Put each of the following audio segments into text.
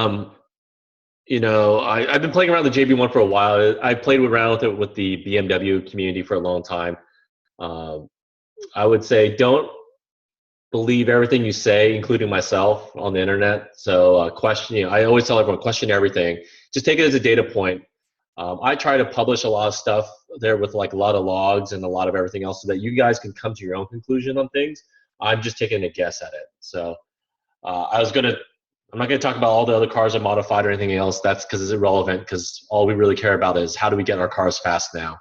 Um, I've been playing around the JB1 for a while. I played around with it with the BMW community for a long time. Um, I would say don't believe everything you say, including myself, on the internet. So question. I always tell everyone, question everything. Just take it as a data point. I try to publish a lot of stuff there with like a lot of logs and a lot of everything else, so that you guys can come to your own conclusion on things. I'm just taking a guess at it. So I'm not going to talk about all the other cars I modified or anything else. That's because it's irrelevant, because all we really care about is how do we get our cars fast now.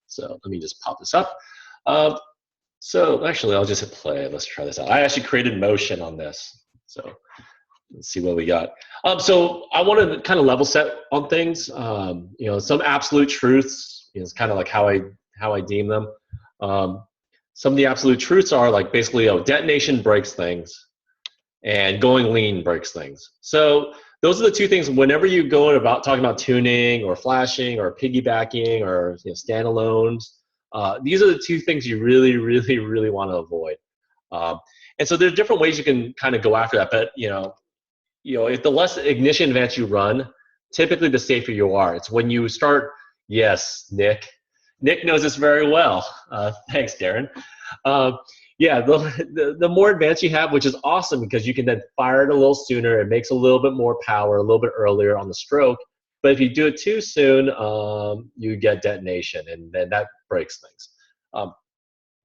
So let me just pop this up. So actually, I'll just hit play. Let's try this out. I actually created motion on this. So let's see what we got. So I want to kind of level set on things. Some absolute truths is kind of like how I deem them. Some of the absolute truths are like basically, detonation breaks things, and going lean breaks things. So those are the two things. Whenever you go about talking about tuning or flashing or piggybacking or standalones, these are the two things you really, really, really want to avoid. And so there's different ways you can kind of go after that. But if the less ignition events you run, typically the safer you are. It's when you start. Yes, Nick. Nick knows this very well. Thanks, Darren. Yeah, the more advanced you have, which is awesome, because you can then fire it a little sooner. It makes a little bit more power a little bit earlier on the stroke. But if you do it too soon, you get detonation, and then that breaks things.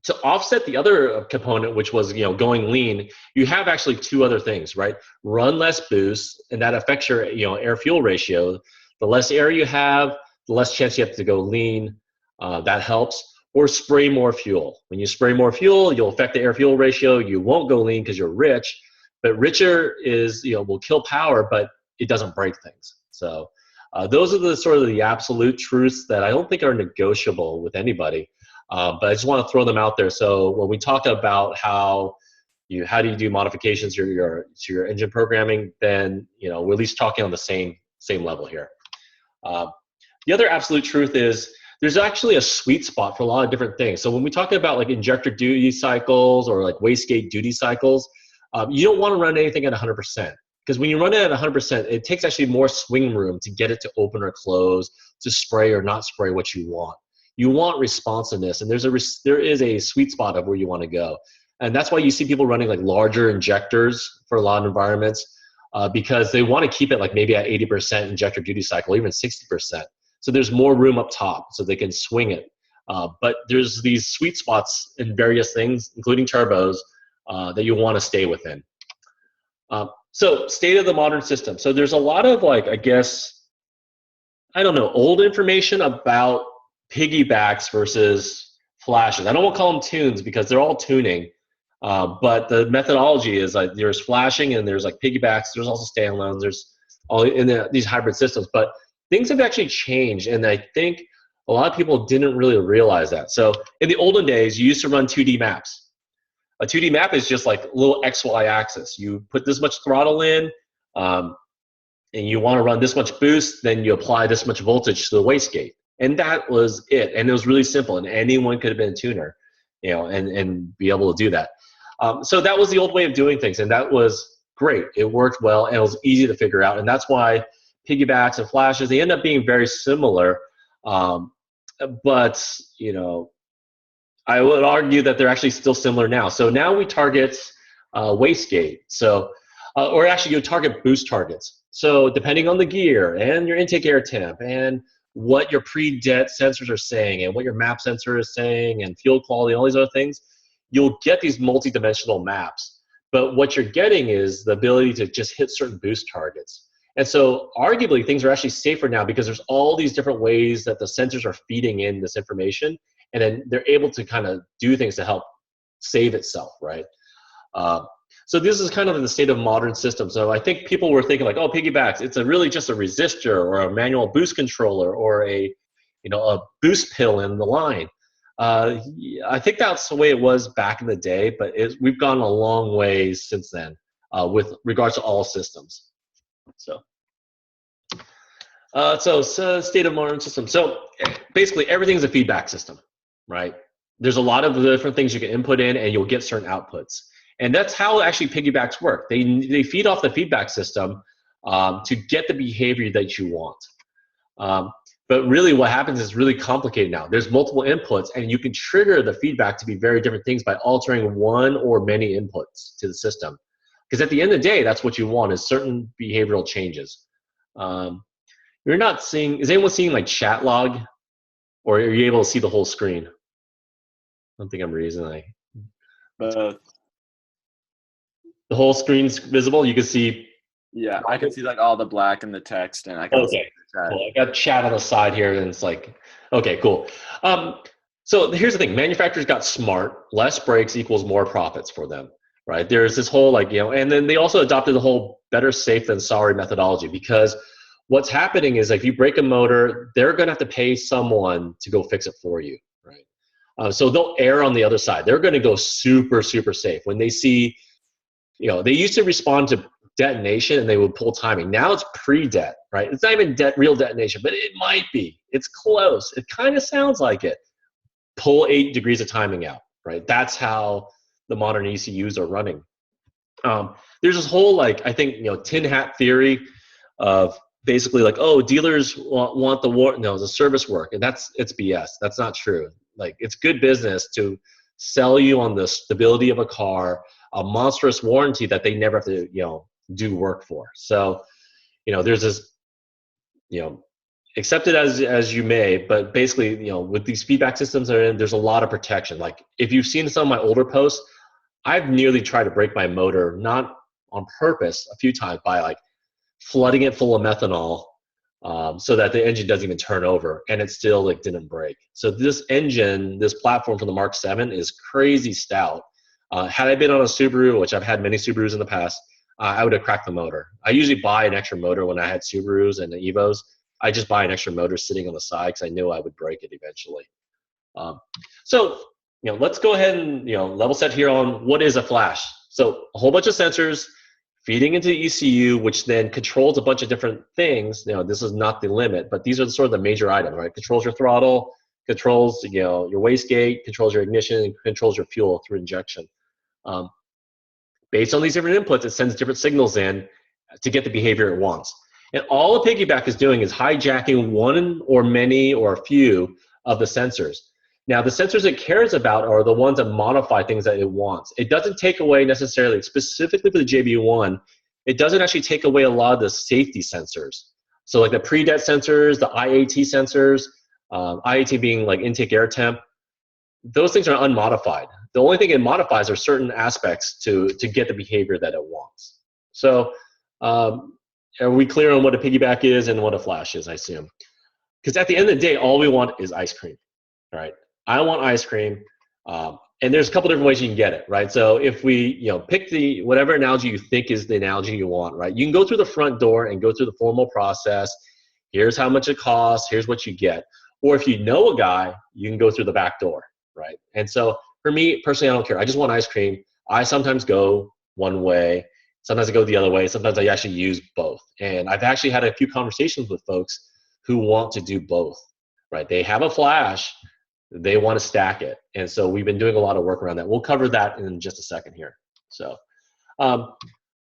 To offset the other component, which was going lean, you have actually two other things, right? Run less boost, and that affects your air-fuel ratio. The less air you have, the less chance you have to go lean. That helps. Or spray more fuel. When you spray more fuel, you'll affect the air-fuel ratio. You won't go lean because you're rich, but richer is will kill power, but it doesn't break things. So those are the sort of the absolute truths that I don't think are negotiable with anybody. But I just want to throw them out there. So when we talk about how do you do modifications to your engine programming, then we're at least talking on the same level here. The other absolute truth is there's actually a sweet spot for a lot of different things. So when we talk about like injector duty cycles or like wastegate duty cycles, you don't want to run anything at 100%, because when you run it at 100%, it takes actually more swing room to get it to open or close, to spray or not spray what you want. You want responsiveness, and there is a sweet spot of where you want to go. And that's why you see people running like larger injectors for a lot of environments, because they want to keep it like maybe at 80% injector duty cycle, even 60%. So there's more room up top so they can swing it. But there's these sweet spots in various things, including turbos, that you want to stay within. So state of the modern system. So there's a lot of old information about piggybacks versus flashes. I don't want to call them tunes because they're all tuning. But the methodology is like there's flashing and there's like piggybacks. There's also standalones. There's all in these hybrid systems. But things have actually changed, and I think a lot of people didn't really realize that. So in the olden days, you used to run 2D maps. A 2D map is just like a little XY axis. You put this much throttle in, and you want to run this much boost, then you apply this much voltage to the wastegate. And that was it. And it was really simple, and anyone could have been a tuner, and be able to do that. So that was the old way of doing things, and that was great. It worked well, and it was easy to figure out, and that's why piggybacks and flashes, they end up being very similar, but I would argue that they're actually still similar now. So now we target wastegate, or actually you target boost targets. So depending on the gear and your intake air temp and what your pre-det sensors are saying and what your map sensor is saying and fuel quality and all these other things, you'll get these multi-dimensional maps. But what you're getting is the ability to just hit certain boost targets. And so arguably things are actually safer now because there's all these different ways that the sensors are feeding in this information, and then they're able to kind of do things to help save itself, right? So this is kind of the state of modern systems. So I think people were thinking like, oh, piggybacks, it's really just a resistor or a manual boost controller or a boost pill in the line. I think that's the way it was back in the day, but we've gone a long way since then with regards to all systems. So state of modern system. So basically everything's a feedback system, right? There's a lot of different things you can input in and you'll get certain outputs. And that's how actually piggybacks work. They feed off the feedback system, to get the behavior that you want. But really what happens is really complicated now. There's multiple inputs, and you can trigger the feedback to be very different things by altering one or many inputs to the system. Because at the end of the day, that's what you want, is certain behavioral changes. You're not seeing, is anyone seeing like chat log, or are you able to see the whole screen? I don't think I'm raising Both. The whole screen's visible. You can see. Yeah, I can see like all the black and the text, and I can see the chat. Cool. I got chat on the side here, and it's like, okay, cool. So here's the thing: manufacturers got smart. Less breaks equals more profits for them, right? There's this whole like, and then they also adopted the whole better safe than sorry methodology, because what's happening is if you break a motor, they're going to have to pay someone to go fix it for you, right? So they'll err on the other side. They're going to go super, super safe when they see, they used to respond to detonation and they would pull timing. Now it's pre-det, right? It's not even real detonation, but it might be. It's close. It kind of sounds like it. Pull 8 degrees of timing out, right? That's how the modern ECUs are running. There's this whole like, I think, tin hat theory of basically like, oh, dealers want the service work, and it's BS. That's not true. Like, it's good business to sell you on the stability of a car, a monstrous warranty that they never have to, do work for. So, there's this, accept it as you may, but basically, with these feedback systems that are in, there's a lot of protection. Like, if you've seen some of my older posts, I've nearly tried to break my motor, not on purpose, a few times by like flooding it full of methanol, so that the engine doesn't even turn over, and it still like didn't break. So this engine, this platform for the Mark 7 is crazy stout. Had I been on a Subaru, which I've had many Subarus in the past, I would have cracked the motor. I usually buy an extra motor when I had Subarus and the Evos. I just buy an extra motor sitting on the side because I knew I would break it eventually. So let's go ahead and level set here on what is a flash. So a whole bunch of sensors feeding into the ECU, which then controls a bunch of different things. This is not the limit, but these are sort of the major items, right? Controls your throttle, controls your wastegate, controls your ignition, and controls your fuel through injection. Based on these different inputs, it sends different signals in to get the behavior it wants. And all a Piggyback is doing is hijacking one or many or a few of the sensors. Now, the sensors it cares about are the ones that modify things that it wants. It doesn't take away necessarily, specifically for the JB1, it doesn't actually take away a lot of the safety sensors. So like the pre-det sensors, the IAT sensors, IAT being like intake air temp, those things are unmodified. The only thing it modifies are certain aspects to get the behavior that it wants. So are we clear on what a Piggyback is and what a flash is, I assume? Because at the end of the day, all we want is ice cream, right? I want ice cream, and there's a couple different ways you can get it, right? So if we, pick whatever analogy you think is the analogy you want, right? You can go through the front door and go through the formal process. Here's how much it costs. Here's what you get. Or if you know a guy, you can go through the back door, right? And so for me personally, I don't care. I just want ice cream. I sometimes go one way. Sometimes I go the other way. Sometimes I actually use both. And I've actually had a few conversations with folks who want to do both, right? They have a flash. They want to stack it. And so we've been doing a lot of work around that. We'll cover that in just a second here. So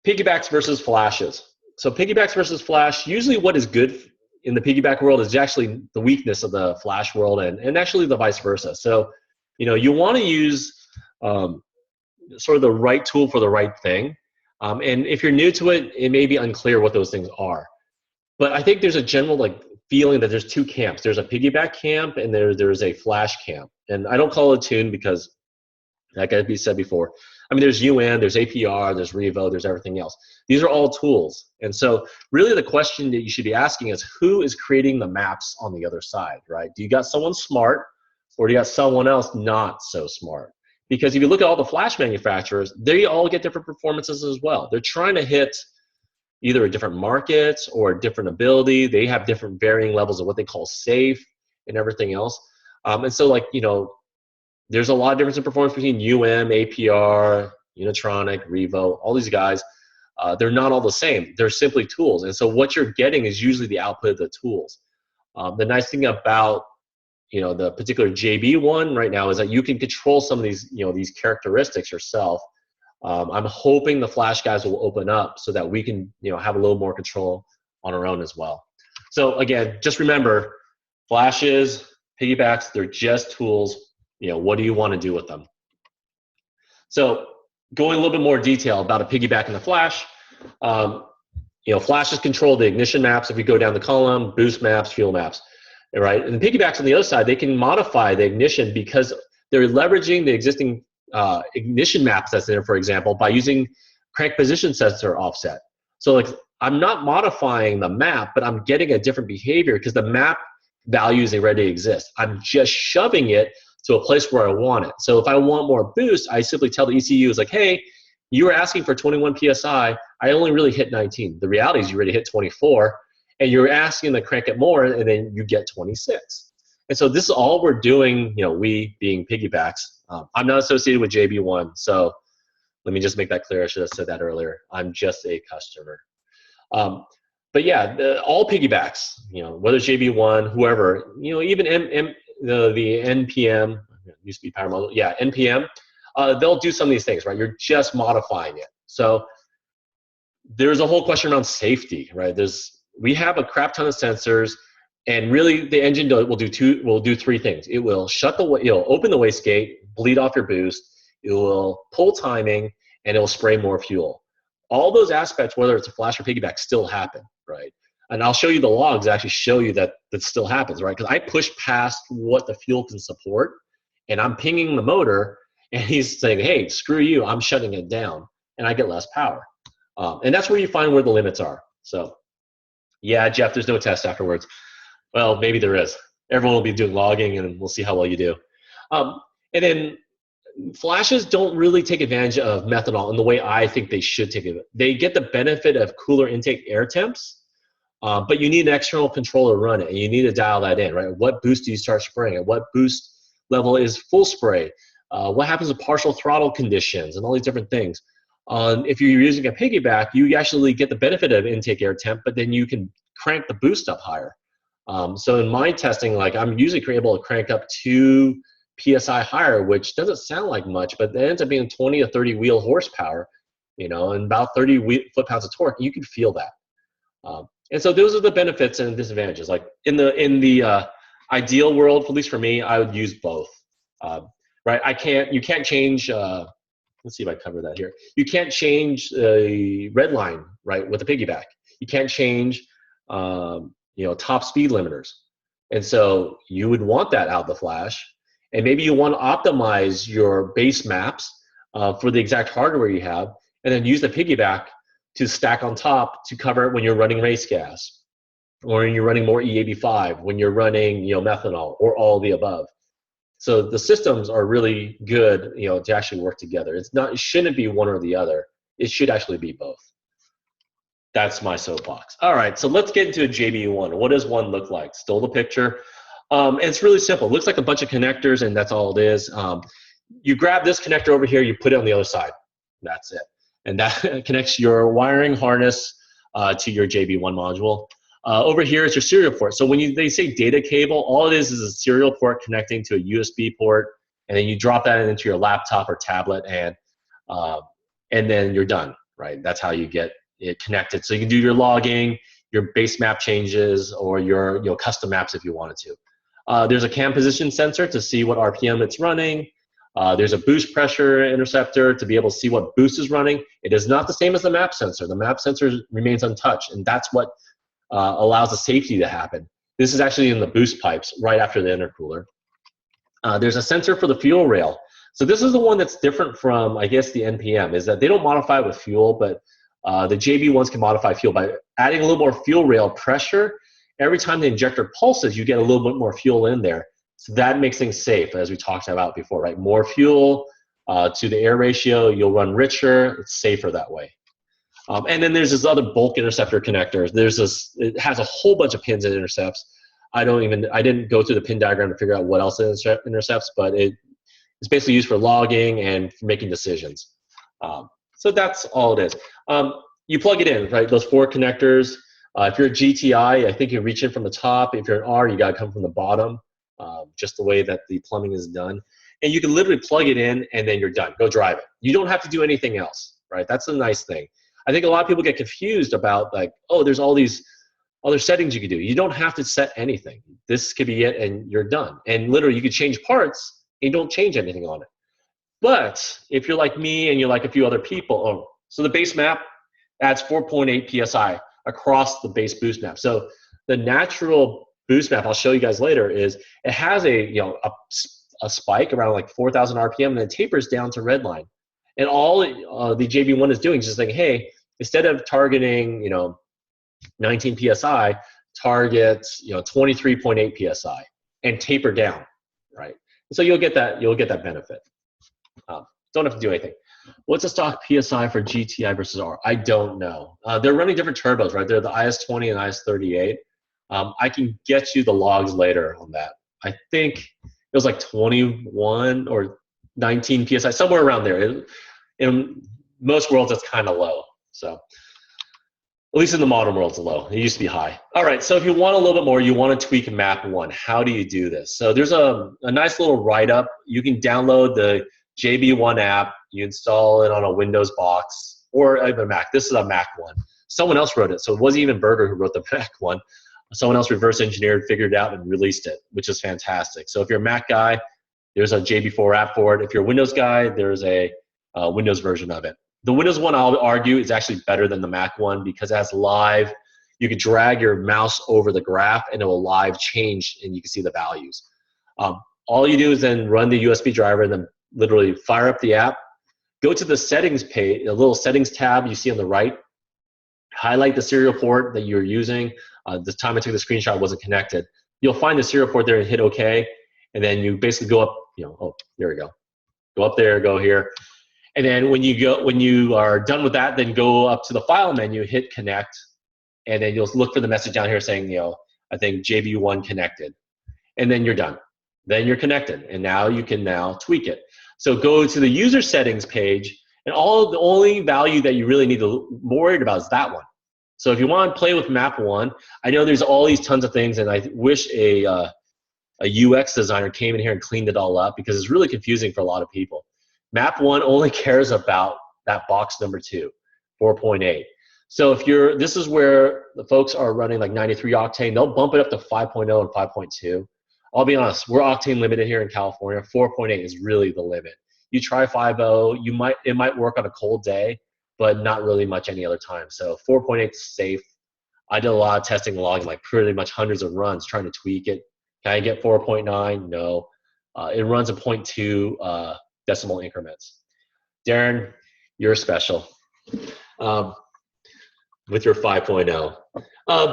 Piggybacks versus flashes. So Piggybacks versus flash, usually what is good in the Piggyback world is actually the weakness of the flash world, and actually the vice versa. So, you want to use sort of the right tool for the right thing. And if you're new to it, it may be unclear what those things are. But I think there's a general feeling that there's two camps. There's a Piggyback camp and there's a flash camp. And I don't call it a tune because, like I said before, I mean, there's UN, there's APR, there's Revo, there's everything else. These are all tools. And so really the question that you should be asking is, who is creating the maps on the other side, right? Do you got someone smart, or do you got someone else not so smart? Because if you look at all the flash manufacturers, they all get different performances as well. They're trying to hit either a different market or a different ability. They have different varying levels of what they call safe and everything else. And so there's a lot of difference in performance between APR, Unitronic, Revo, all these guys. They're not all the same. They're simply tools. And so what you're getting is usually the output of the tools. The nice thing about the particular JB1 right now is that you can control some of these these characteristics yourself. I'm hoping the Flash guys will open up so that we can, have a little more control on our own as well. So again, just remember, flashes, piggybacks, they're just tools. What do you want to do with them? So going a little bit more detail about a piggyback and a flash, flashes control the ignition maps. If you go down the column, boost maps, fuel maps, right? And the piggybacks on the other side, they can modify the ignition because they're leveraging the existing ignition maps that's there, for example, by using crank position sensor offset. So like, I'm not modifying the map, but I'm getting a different behavior because the map values already exist. I'm just shoving it to a place where I want it. So if I want more boost, I simply tell the ECU, is like, hey, you were asking for 21 PSI. I only really hit 19. The reality is you already hit 24, and you're asking to crank it more, and then you get 26. And so this is all we're doing, we being piggybacks. I'm not associated with JB1, so let me just make that clear. I should have said that earlier. I'm just a customer. But yeah, all piggybacks, whether it's JB1, whoever, even the NPM, used to be power module, yeah, NPM, they'll do some of these things, right? You're just modifying it. So there's a whole question around safety, right? We have a crap ton of sensors, and really the engine will do three things. It will open the wastegate, bleed off your boost, it will pull timing, and it will spray more fuel. All those aspects, whether it's a flash or piggyback, still happen, right? And I'll show you the logs that actually show you that still happens, right? Because I push past what the fuel can support, and I'm pinging the motor, and he's saying, hey, screw you, I'm shutting it down, and I get less power. And that's where you find where the limits are. So, yeah, Jeff, there's no test afterwards. Well, maybe there is. Everyone will be doing logging, and we'll see how well you do. And then flashes don't really take advantage of methanol in the way I think they should take it. They get the benefit of cooler intake air temps, but you need an external controller to run it, and you need to dial that in, right? What boost do you start spraying? At what boost level is full spray? What happens with partial throttle conditions and all these different things? If you're using a piggyback, you actually get the benefit of intake air temp, but then you can crank the boost up higher. So in my testing, like I'm usually able to crank up 2 PSI higher, which doesn't sound like much, but it ends up being 20 to 30 wheel horsepower, and about 30 foot-pounds of torque. You can feel that. And so those are the benefits and disadvantages. Like in the ideal world, at least for me, I would use both. Right? You can't change. Let's see if I cover that here. You can't change a red line, right, with a piggyback. You can't change, top speed limiters. And so you would want that out of the flash. And maybe you want to optimize your base maps for the exact hardware you have, and then use the piggyback to stack on top to cover it when you're running race gas, or when you're running more E85, when you're running methanol, or all the above. So the systems are really good, to actually work together. It shouldn't be one or the other. It should actually be both. That's my soapbox. All right, so let's get into a JB1. What does one look like? Stole the picture. And it's really simple. It looks like a bunch of connectors, and that's all it is. You grab this connector over here, you put it on the other side. That's it. And that connects your wiring harness to your JB1 module. Over here is your serial port. So when they say data cable, all it is a serial port connecting to a USB port, and then you drop that into your laptop or tablet, and then you're done, right? That's how you get it connected. So you can do your logging, your base map changes, or your custom maps if you wanted to. There's a cam position sensor to see what RPM it's running. There's a boost pressure interceptor to be able to see what boost is running. It is not the same as the map sensor. The map sensor remains untouched, and that's what allows the safety to happen. This is actually in the boost pipes right after the intercooler. There's a sensor for the fuel rail. So this is the one that's different from, I guess, the NPM, is that they don't modify with fuel, but the JB1s can modify fuel by adding a little more fuel rail pressure. Every time the injector pulses, you get a little bit more fuel in there. So that makes things safe, as we talked about before, right? More fuel to the air ratio, you'll run richer, it's safer that way. And then there's this other bulk interceptor connector. It has a whole bunch of pins it intercepts. I didn't go through the pin diagram to figure out what else it intercepts, but it's basically used for logging and for making decisions. So that's all it is. You plug it in, right? Those 4 connectors. If you're a GTI, I think you reach in from the top. If you're an R, you got to come from the bottom, just the way that the plumbing is done. and you can literally plug it in and then you're done. Go drive it. You don't have to do anything else, right? That's a nice thing. I think a lot of people get confused about like, oh, there's all these other settings you can do. You don't have to set anything. This could be it and you're done. And literally you could change parts and you don't change anything on it. But if you're like me and you're like a few other people, so the base map adds 4.8 PSI across the base boost map. So the natural boost map, I'll show you guys later, is it has a spike around like 4,000 RPM and then tapers down to redline. And all the JB1 is doing is just saying, hey, instead of targeting 19 PSI, target 23.8 PSI and taper down, right? So you'll get that benefit. Don't have to do anything. What's the stock PSI for GTI versus R? I don't know. They're running different turbos, right? They're the IS-20 and IS-38. I can get you the logs later on that. I think it was like 21 or 19 PSI, somewhere around there. In most worlds, that's kind of low. So at least in the modern world, it's low. It used to be high. All right, so if you want a little bit more, you want to tweak map 1. How do you do this? So there's a nice little write-up. You can download the JB1 app. You install it on a Windows box or a Mac. This is a Mac one. Someone else wrote it, so it wasn't even Berger who wrote the Mac one. Someone else reverse engineered, figured it out, and released it, which is fantastic. So if you're a Mac guy, there's a JB4 app for it. If you're a Windows guy, there's a Windows version of it. The Windows one, I'll argue, is actually better than the Mac one because it has live. You can drag your mouse over the graph, and it will live change, and you can see the values. All you do is then run the USB driver and then literally fire up the app, go to the settings page, a little settings tab you see on the right, highlight the serial port that you're using. The time I took the screenshot wasn't connected. You'll find the serial port there and hit OK, and then you basically go up, oh, there we go. Go up there, go here. And then when you are done with that, then go up to the file menu, hit connect, and then you'll look for the message down here saying, I think JB1 connected. And then you're done. Then you're connected, and now you can tweak it. So go to the user settings page, and the only value that you really need to be worried about is that one. So if you want to play with map 1, I know there's all these tons of things, and I wish a UX designer came in here and cleaned it all up because it's really confusing for a lot of people. Map 1 only cares about that box number 2, 4.8. So if this is where the folks are running like 93 octane, they'll bump it up to 5.0 and 5.2. I'll be honest, we're octane limited here in California. 4.8 is really the limit. You try 5.0, it might work on a cold day, but not really much any other time. So 4.8 is safe. I did a lot of testing and logging, like pretty much hundreds of runs trying to tweak it. Can I get 4.9? No. It runs in 0.2 decimal increments. Darren, you're special with your 5.0.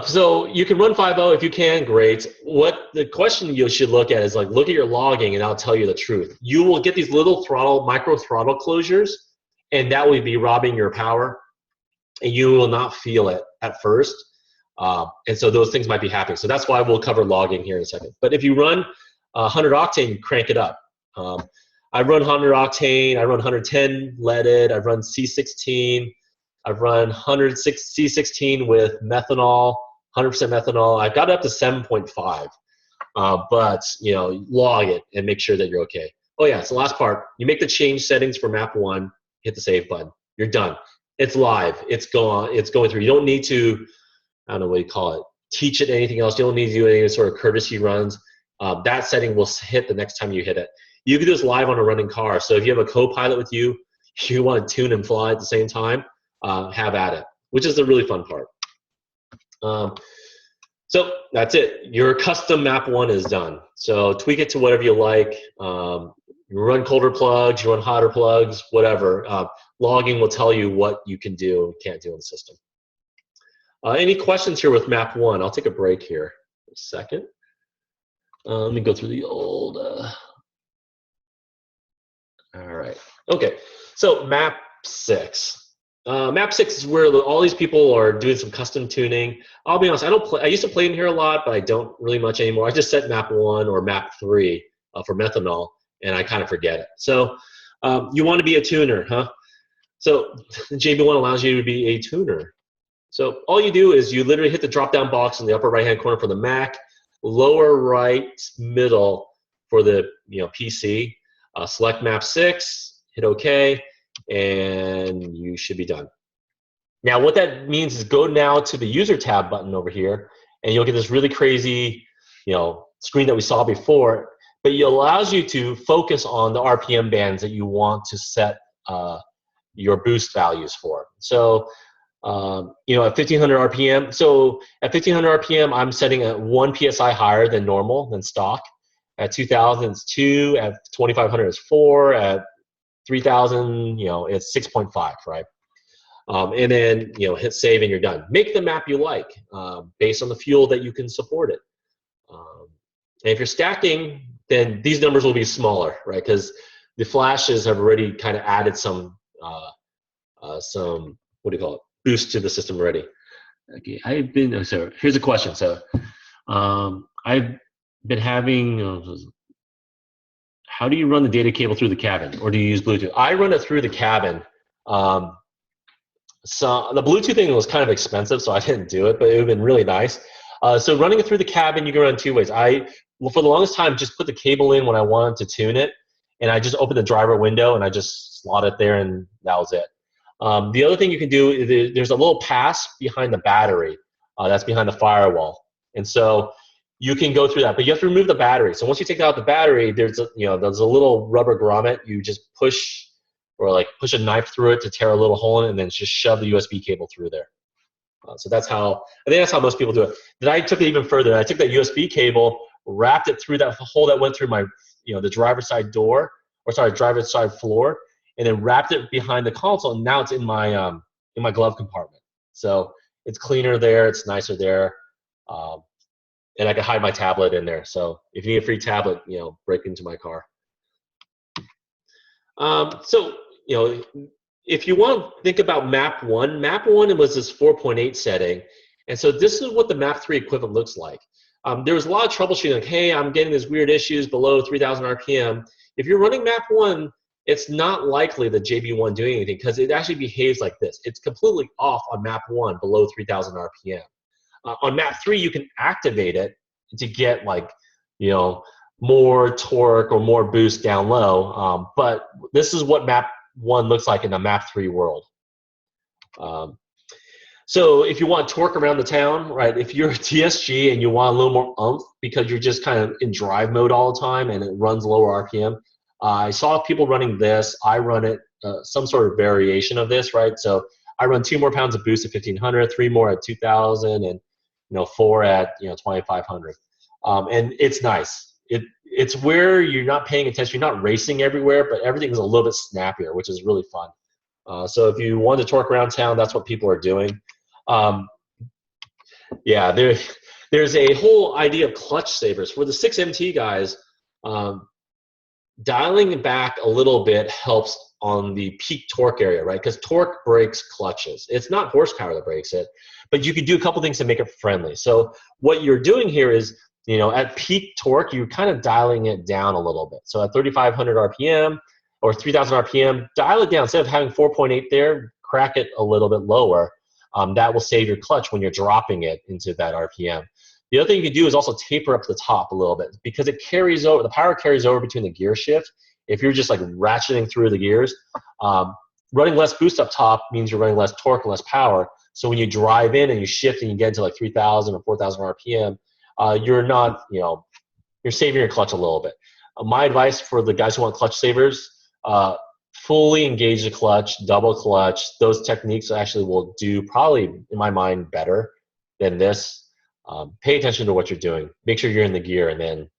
So you can run 5.0 if you can, great. What the question you should look at is like, look at your logging and I'll tell you the truth. You will get these little micro throttle closures, and that will be robbing your power, and you will not feel it at first. And so those things might be happening. So that's why we'll cover logging here in a second. But if you run 100 octane, crank it up. I run 100 octane, I run 110 leaded, I've run C16, I've run 100 C16 with methanol, 100% methanol. I've got it up to 7.5, but log it and make sure that you're okay. Oh yeah, so last part, you make the change settings for map 1, hit the save button. You're done. It's live. It's going through. You don't need to, I don't know what you call it, teach it anything else. You don't need to do any sort of courtesy runs. That setting will hit the next time you hit it. You can do this live on a running car. So if you have a co-pilot with you, you want to tune and fly at the same time, have at it, which is the really fun part. So that's it. Your custom map 1 is done. So tweak it to whatever you like. You run colder plugs, you run hotter plugs, whatever. Logging will tell you what you can do and can't do in the system. Any questions here with map 1? I'll take a break here a second. Let me go through the old. All right. Okay. So map 6. Map 6 is where all these people are doing some custom tuning. I'll be honest, I used to play in here a lot, but I don't really much anymore. I just set map 1 or map 3 for methanol, and I kind of forget it. So you want to be a tuner, huh? So JB1 allows you to be a tuner. So all you do is you literally hit the drop-down box in the upper right-hand corner for the Mac, lower right middle for the PC. Select map 6, hit OK, and you should be done. Now, what that means is go now to the user tab button over here, and you'll get this really crazy, screen that we saw before. But it allows you to focus on the RPM bands that you want to set your boost values for. So, at 1500 RPM. So at 1500 RPM, I'm setting at 1 psi higher than normal, than stock. At 2000, it's 2. At 2500, it's 4. At 3000, it's 6.5, right? And then, hit save and you're done. Make the map you like based on the fuel that you can support it. And if you're stacking, then these numbers will be smaller, right? Because the flashes have already kind of added some, boost to the system already. Okay, so here's a question. So I've been having, how do you run the data cable through the cabin, or do you use Bluetooth? I run it through the cabin. So the Bluetooth thing was kind of expensive, so I didn't do it, but it would have been really nice. So running it through the cabin, you can run 2 ways. For the longest time, just put the cable in when I wanted to tune it, and I just opened the driver window and I just slot it there, and that was it. The other thing you can do is there's a little pass behind the battery that's behind the firewall, and so you can go through that, but you have to remove the battery. So once you take out the battery, there's a little rubber grommet. You just push a knife through it to tear a little hole in it, and then just shove the USB cable through there. So I think that's how most people do it. Then I took it even further. I took that USB cable, wrapped it through that hole that went through my, the driver's side door, driver's side floor, and then wrapped it behind the console. And now it's in my glove compartment. So it's cleaner there. It's nicer there. And I can hide my tablet in there. So if you need a free tablet, break into my car. If you want to think about map 1 was this 4.8 setting. And so this is what the map 3 equivalent looks like. There was a lot of troubleshooting, like, hey, I'm getting these weird issues below 3000 RPM. If you're running map 1, it's not likely that JB1 doing anything, because it actually behaves like this. It's completely off on map 1 below 3000 RPM. On map 3, you can activate it to get more torque or more boost down low. But this is what map 1 looks like in the map 3 world. So if you want torque around the town, right, if you're a TSG and you want a little more oomph because you're just kind of in drive mode all the time and it runs lower RPM, I saw people running this. I run it, some sort of variation of this, right? So I run 2 more pounds of boost at 1500, 3 more at 2000, and 4 at 2500. And it's nice. It's where you're not paying attention. You're not racing everywhere, but everything's a little bit snappier, which is really fun. So if you want to torque around town, that's what people are doing. Yeah, there's a whole idea of clutch savers. For the 6MT guys, dialing it back a little bit helps on the peak torque area, right? Because torque breaks clutches. It's not horsepower that breaks it, but you can do a couple things to make it friendly. So what you're doing here is, at peak torque, you're kind of dialing it down a little bit. So at 3,500 RPM or 3,000 RPM, dial it down. Instead of having 4.8 there, crack it a little bit lower. That will save your clutch when you're dropping it into that RPM. The other thing you can do is also taper up the top a little bit, because it carries over, the power carries over between the gear shift. If you're just like ratcheting through the gears, running less boost up top means you're running less torque and less power. So when you drive in and you shift and you get into like 3,000 or 4,000 RPM, you're not, you're saving your clutch a little bit. My advice for the guys who want clutch savers, fully engage the clutch, double clutch. Those techniques actually will do probably, in my mind, better than this. Pay attention to what you're doing. Make sure you're in the gear, and then,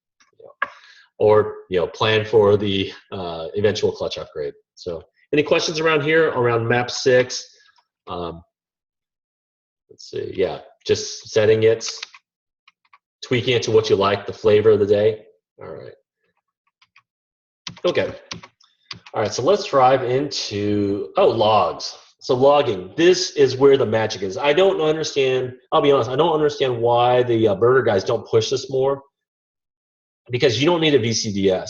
plan for the eventual clutch upgrade. So, any questions around here around map 6? Let's see. Yeah, just setting it, tweaking it to what you like, the flavor of the day. All right. Okay. All right, so let's drive into, logs. So logging, this is where the magic is. I don't understand, I'll be honest, I don't understand why the burger guys don't push this more, because you don't need a VCDS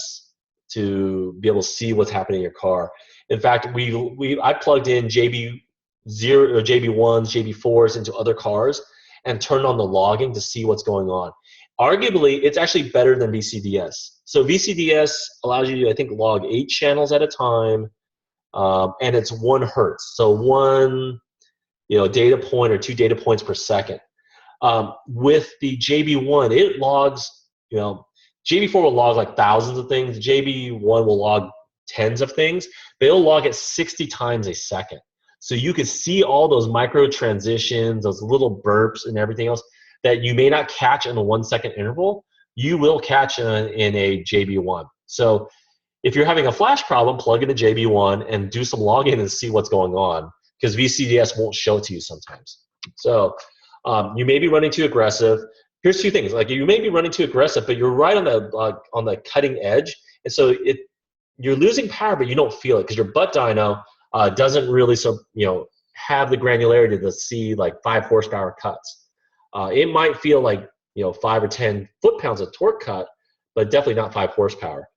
to be able to see what's happening in your car. In fact, I plugged in JB0 or JB1s, JB4s into other cars and turned on the logging to see what's going on. Arguably, it's actually better than VCDS. So VCDS allows you to, I think, log 8 channels at a time, and it's 1 hertz. So one, data point or 2 data points per second. With the JB1, it logs, JB4 will log like thousands of things. JB1 will log tens of things, but it'll log at 60 times a second. So you can see all those micro transitions, those little burps and everything else that you may not catch in a 1 second interval, you will catch in a JB1. So if you're having a flash problem, plug in a JB1 and do some logging and see what's going on, because VCDS won't show it to you sometimes. So you may be running too aggressive. Here's 2 things. Like, you may be running too aggressive, but you're right on the cutting edge, and so you're losing power, but you don't feel it because your butt dyno doesn't really have the granularity to see like 5 horsepower cuts. It might feel like 5 or 10 foot-pounds of torque cut, but definitely not 5 horsepower.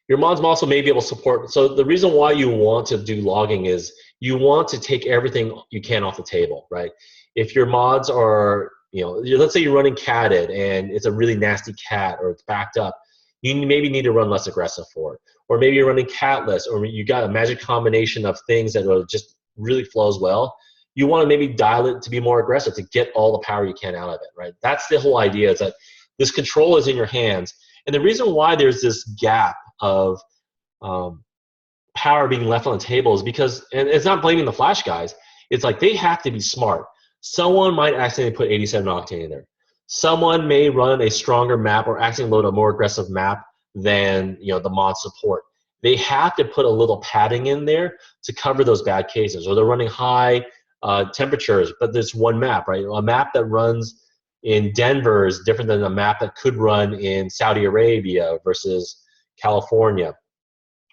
Your mods also may be able to support. So the reason why you want to do logging is you want to take everything you can off the table, right? If your mods are, let's say you're running catted and it's a really nasty cat or it's backed up, you maybe need to run less aggressive for it. Or maybe you're running catless, or you got a magic combination of things that are just really flows well. You want to maybe dial it to be more aggressive to get all the power you can out of it, right? That's the whole idea, is that this control is in your hands. And the reason why there's this gap of power being left on the table is because, and it's not blaming the flash guys, it's like they have to be smart. Someone might accidentally put 87 octane in there. Someone may run a stronger map or accidentally load a more aggressive map than the mod support. They have to put a little padding in there to cover those bad cases, or they're running high temperatures, but there's one map, right? A map that runs in Denver is different than a map that could run in Saudi Arabia versus California.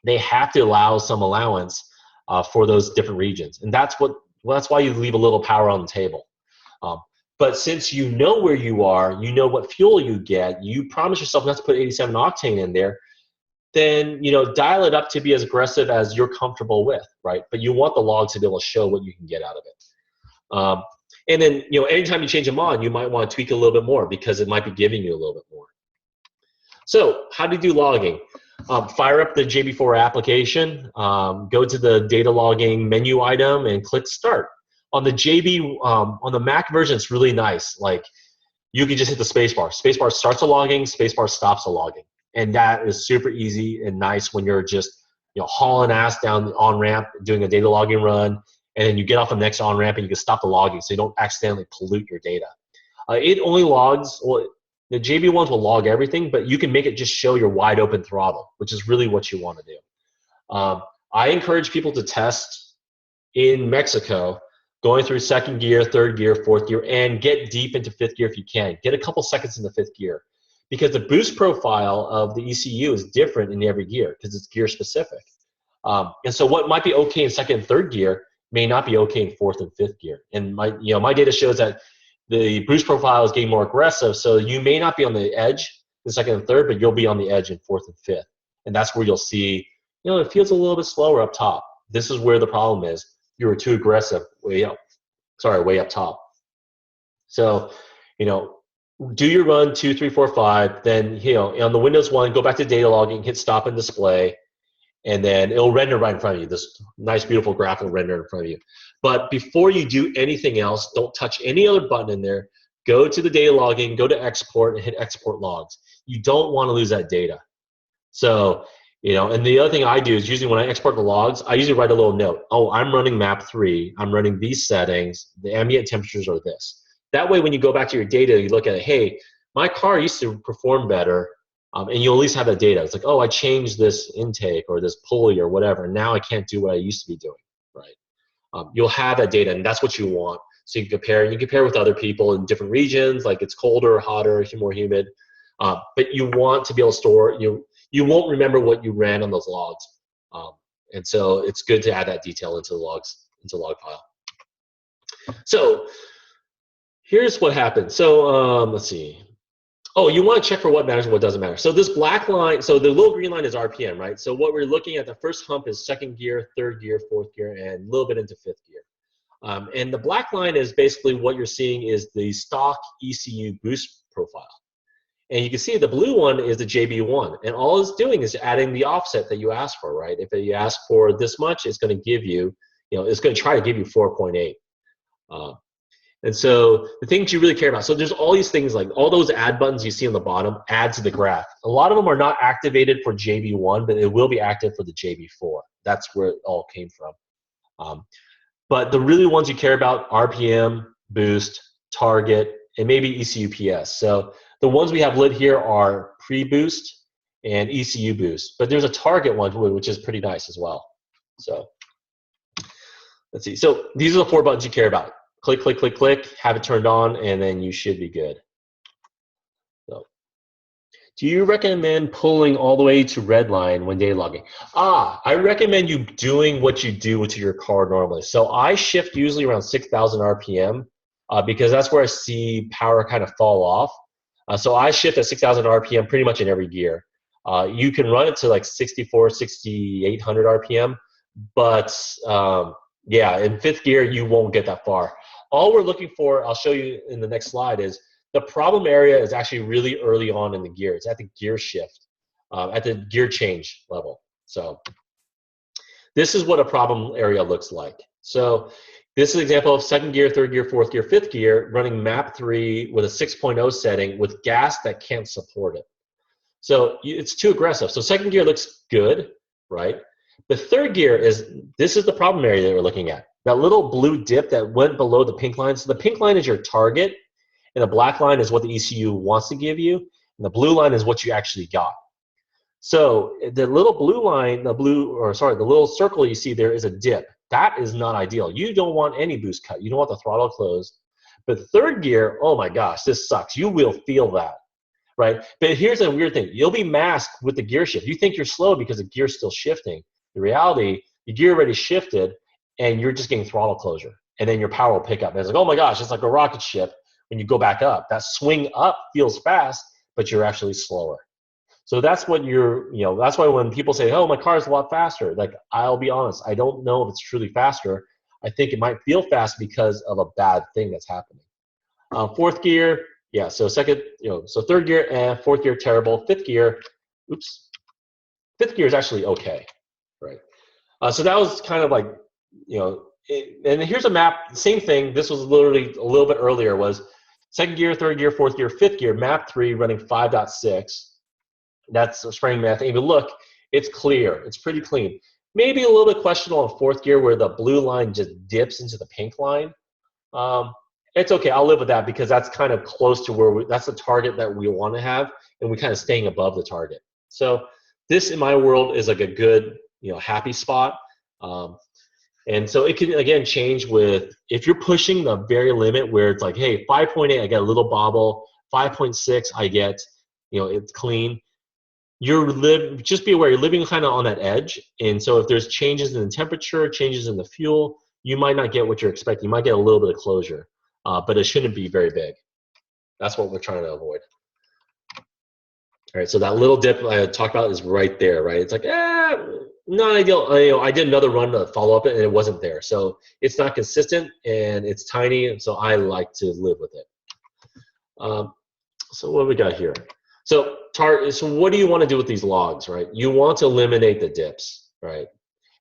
They have to allow some allowance for those different regions, and that's why you leave a little power on the table. But since you know where you are, you know what fuel you get, you promise yourself not to put 87 octane in there, then dial it up to be as aggressive as you're comfortable with, right? But you want the logs to be able to show what you can get out of it. And then anytime you change a mod, you might want to tweak it a little bit more because it might be giving you a little bit more. So how do you do logging? Fire up the JB4 application, go to the data logging menu item and click start. On the on the Mac version, it's really nice. Like, you can just hit the spacebar. Spacebar starts the logging, spacebar stops the logging. And that is super easy and nice when you're just hauling ass down the on-ramp, doing a data logging run, and then you get off the next on-ramp and you can stop the logging so you don't accidentally pollute your data. It only logs, well, the JB1s will log everything, but you can make it just show your wide open throttle, which is really what you want to do. I encourage people to test in Mexico, going through 2nd gear, 3rd gear, 4th gear, and get deep into 5th gear if you can. Get a couple seconds in the 5th gear, because the boost profile of the ECU is different in every gear because it's gear specific. And so what might be okay in 2nd and 3rd gear may not be okay in 4th and 5th gear. And my data shows that the boost profile is getting more aggressive, so you may not be on the edge in 2nd and 3rd, but you'll be on the edge in 4th and 5th. And that's where you'll see, it feels a little bit slower up top. This is where the problem is. You were too aggressive way up top. So, do your run 2, 3, 4, 5. Then, on the Windows 1, go back to data logging, hit stop and display, and then it'll render right in front of you. This nice, beautiful graph will render in front of you. But before you do anything else, don't touch any other button in there. Go to the data logging, go to export, and hit export logs. You don't want to lose that data. So, and the other thing I do is usually when I export the logs, I usually write a little note. Oh, I'm running map 3. I'm running these settings. The ambient temperatures are this. That way, when you go back to your data, you look at it, hey, my car used to perform better, and you'll at least have that data. It's like, oh, I changed this intake or this pulley or whatever, and now I can't do what I used to be doing, right? You'll have that data, and that's what you want. So you can compare. You compare with other people in different regions, like it's colder, hotter, more humid. But you want to be able to store. You won't remember what you ran on those logs, and so it's good to add that detail into the logs, into the log file. So here's what happened. So let's see. Oh, you want to check for what matters and what doesn't matter. So this black line, so the little green line is RPM, right? So what we're looking at, the first hump is 2nd gear, 3rd gear, 4th gear, and a little bit into 5th gear. And the black line is basically what you're seeing is the stock ECU boost profile. And you can see the blue one is the JB1. And all it's doing is adding the offset that you asked for, right? If you ask for this much, it's going to give you, it's going to try to give you 4.8. And so the things you really care about, so there's all these things like all those add buttons you see on the bottom add to the graph. A lot of them are not activated for JB1, but it will be active for the JB4. That's where it all came from. But the really ones you care about, RPM, boost, target, and maybe ECUPS. So the ones we have lit here are pre-boost and ECU boost. But there's a target one, which is pretty nice as well. So let's see. So these are the 4 buttons you care about. Click, click, click, click, have it turned on, and then you should be good. So, do you recommend pulling all the way to red line when day logging? I recommend you doing what you do to your car normally. So I shift usually around 6,000 RPM because that's where I see power kind of fall off. So I shift at 6,000 RPM pretty much in every gear. You can run it to like 64, 6,800 RPM, but yeah, in 5th gear, you won't get that far. All we're looking for, I'll show you in the next slide, is the problem area is actually really early on in the gear. It's at the gear shift, at the gear change level. So this is what a problem area looks like. So this is an example of 2nd gear, 3rd gear, 4th gear, 5th gear, running map 3 with a 6.0 setting with gas that can't support it. So it's too aggressive. So 2nd gear looks good, right? The 3rd gear this is the problem area that we're looking at. That little blue dip that went below the pink line. So the pink line is your target, and the black line is what the ECU wants to give you, and the blue line is what you actually got. So the little blue line, the little circle you see there is a dip. That is not ideal. You don't want any boost cut. You don't want the throttle closed. But 3rd gear, oh my gosh, this sucks. You will feel that, right? But here's a weird thing. You'll be masked with the gear shift. You think you're slow because the gear's still shifting. The reality, the gear already shifted, and you're just getting throttle closure. And then your power will pick up. And it's like, oh my gosh, it's like a rocket ship when you go back up. That swing up feels fast, but you're actually slower. So that's what that's why when people say, oh, my car is a lot faster, like, I'll be honest, I don't know if it's truly faster. I think it might feel fast because of a bad thing that's happening. 4th gear, yeah, so 3rd gear, 4th gear, terrible. 5th gear, 5th gear is actually okay, right? So that was kind of like, and here's a map, same thing. This was literally a little bit earlier, was 2nd gear, 3rd gear, 4th gear, 5th gear, map 3 running 5.6. That's spraying methane. If you look, it's clear. It's pretty clean. Maybe a little bit questionable in 4th gear where the blue line just dips into the pink line. It's okay. I'll live with that because that's kind of close to where that's the target that we want to have, and we're kind of staying above the target. So this, in my world, is like a good, happy spot. And so it can, again, change with, if you're pushing the very limit where it's like, hey, 5.8, I get a little bobble. 5.6, I get, it's clean. Just be aware, you're living kind of on that edge. And so if there's changes in the temperature, changes in the fuel, you might not get what you're expecting. You might get a little bit of closure, but it shouldn't be very big. That's what we're trying to avoid. All right, so that little dip I talked about is right there, right? It's like, not ideal. I did another run to follow up it, and it wasn't there. So it's not consistent, and it's tiny, and so I like to live with it. So what do we got here? So what do you want to do with these logs, right? You want to eliminate the dips, right?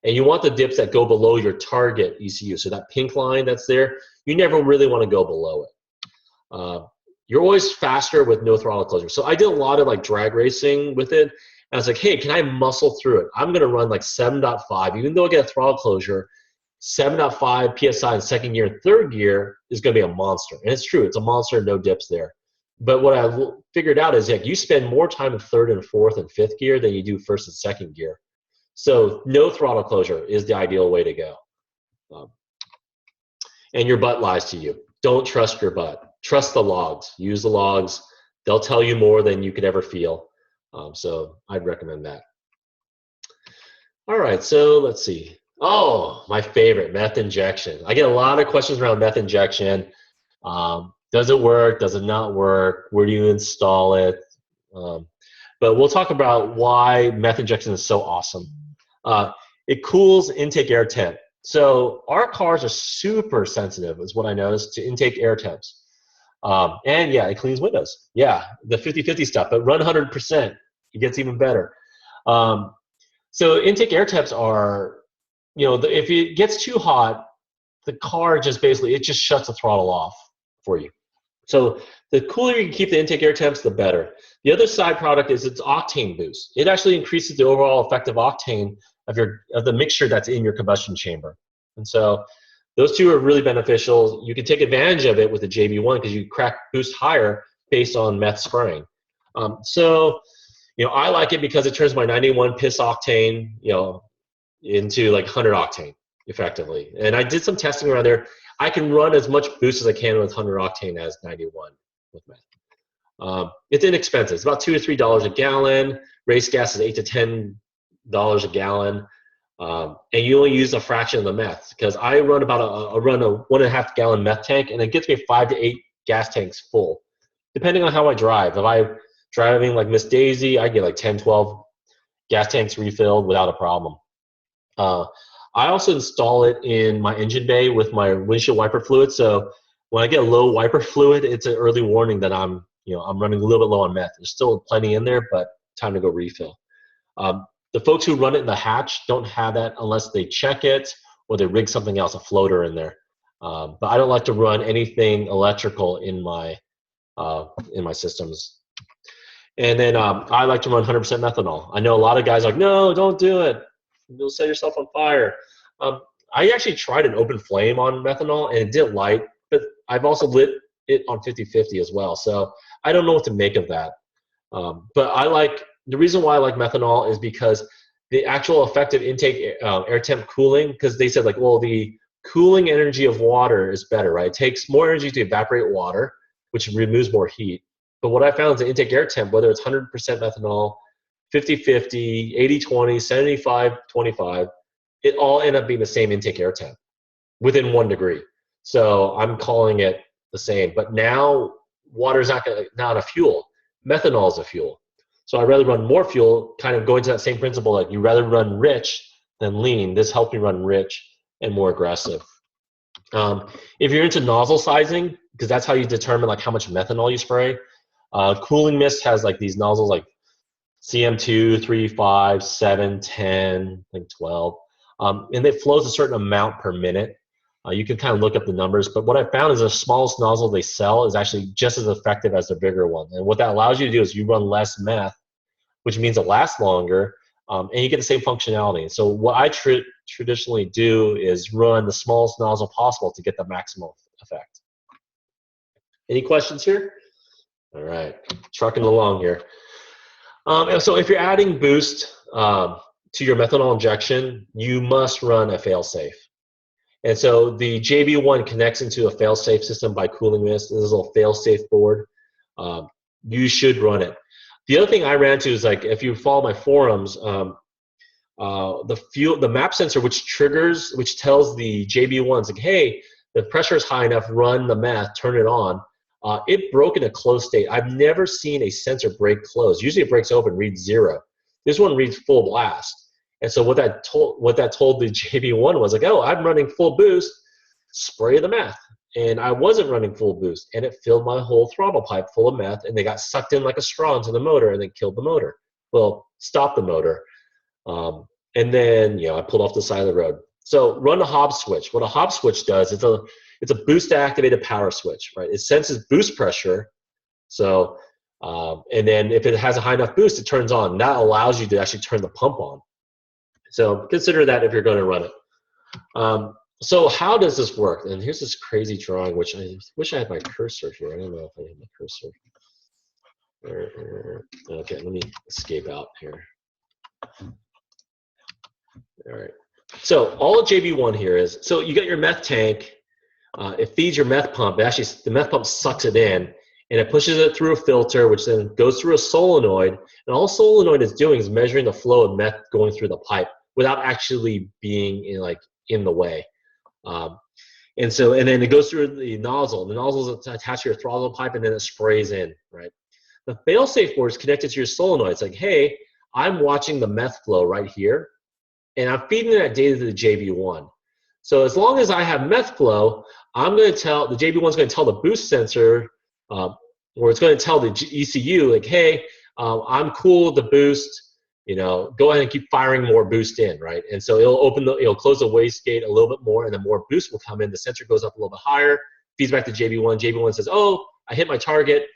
And you want the dips that go below your target ECU. So that pink line that's there, you never really want to go below it. You're always faster with no throttle closure. So I did a lot of like drag racing with it. And I was like, hey, can I muscle through it? I'm going to run like 7.5. Even though I get a throttle closure, 7.5 PSI in 2nd gear and 3rd gear is going to be a monster. And it's true. It's a monster, no dips there. But what I figured out is like you spend more time in 3rd and 4th and 5th gear than you do 1st and 2nd gear. So no throttle closure is the ideal way to go. And your butt lies to you. Don't trust your butt. Trust the logs. Use the logs. They'll tell you more than you could ever feel. So I'd recommend that. All right, so let's see. Oh, my favorite, meth injection. I get a lot of questions around meth injection. Does it work? Does it not work? Where do you install it? But we'll talk about why meth injection is so awesome. It cools intake air temp. So our cars are super sensitive, is what I noticed, to intake air temps. And yeah, it cleans windows. Yeah, the 50-50 stuff, but run 100%, it gets even better. So intake air temps are, if it gets too hot, the car just basically, it just shuts the throttle off for you. So the cooler you can keep the intake air temps, the better. The other side product is its octane boost. It actually increases the overall effective octane of the mixture that's in your combustion chamber. And so those two are really beneficial. You can take advantage of it with the JB1 because you crack boost higher based on meth spraying. I like it because it turns my 91 piss octane, into like 100 octane effectively. And I did some testing around there. I can run as much boost as I can with 100 octane as 91 with meth. It's inexpensive. It's about $2 to $3 a gallon. Race gas is $8 to $10 a gallon. And you only use a fraction of the meth, because I run about a 1.5 gallon meth tank, and it gets me 5 to 8 gas tanks full, depending on how I drive. If I'm driving like Miss Daisy, I get like 10, 12 gas tanks refilled without a problem. I also install it in my engine bay with my windshield wiper fluid. So when I get low wiper fluid, it's an early warning that I'm running a little bit low on meth. There's still plenty in there, but time to go refill. The folks who run it in the hatch don't have that unless they check it or they rig something else, a floater in there. But I don't like to run anything electrical in my systems. And then I like to run 100% methanol. I know a lot of guys are like, no, don't do it. You'll set yourself on fire. I actually tried an open flame on methanol, and it did light, but I've also lit it on 50-50 as well. So I don't know what to make of that. But the reason why I like methanol is because the actual effective intake air temp cooling, because they said the cooling energy of water is better, right? It takes more energy to evaporate water, which removes more heat. But what I found is the intake air temp, whether it's 100% methanol, 50-50, 80-20, 75-25, it all end up being the same intake air temp within 1 degree. So I'm calling it the same. But now water is not a fuel. Methanol is a fuel. So I'd rather run more fuel, kind of going to that same principle, like you rather run rich than lean. This helps me run rich and more aggressive. If you're into nozzle sizing, because that's how you determine how much methanol you spray, Cooling Mist has these nozzles like CM2, 3, 5, 7, 10, 12. And it flows a certain amount per minute. You can kind of look up the numbers, but what I found is the smallest nozzle they sell is actually just as effective as the bigger one. And what that allows you to do is you run less meth, which means it lasts longer, and you get the same functionality. So what I traditionally do is run the smallest nozzle possible to get the maximum effect. Any questions here? All right, trucking along here. So if you're adding boost to your methanol injection, you must run a fail-safe. And so the JB1 connects into a fail-safe system by Cooling Mist. This is a little fail-safe board. You should run it. The other thing I ran into is if you follow my forums, the map sensor which tells the JB1s hey, the pressure is high enough, run the meth, turn it on. It broke in a closed state. I've never seen a sensor break closed. Usually it breaks open, reads 0. This one reads full blast. And so what that told the JB1 was oh, I'm running full boost, spray the meth. And I wasn't running full boost, and it filled my whole throttle pipe full of meth, and they got sucked in like a straw into the motor, and then killed the motor. Well, stopped the motor. And then I pulled off the side of the road. So run a Hobbs switch. What a Hobbs switch does, it's a boost activated power switch, right? It senses boost pressure. So and then if it has a high enough boost, it turns on. That allows you to actually turn the pump on. So consider that if you're going to run it. So how does this work? And here's this crazy drawing, which I wish I had my cursor here. I don't know if I have my cursor. Okay, let me escape out here. All right. So all of JB1 here is, so you got your meth tank. It feeds your meth pump. Actually, the meth pump sucks it in, and it pushes it through a filter, which then goes through a solenoid. And all solenoid is doing is measuring the flow of meth going through the pipe without actually being in the way. And then it goes through the nozzle. The nozzle is attached to your throttle pipe, and then it sprays in, right? The fail-safe board is connected to your solenoid. It's hey, I'm watching the meth flow right here, and I'm feeding that data to the JB1. So as long as I have meth flow, I'm going to tell, the JB1 is going to tell the boost sensor, or it's going to tell the ECU, like, hey, I'm cool with the boost, go ahead and keep firing more boost in, right? And so it'll close the wastegate a little bit more, and then more boost will come in. The sensor goes up a little bit higher, feeds back to JB1. JB1 says, oh, I hit my target.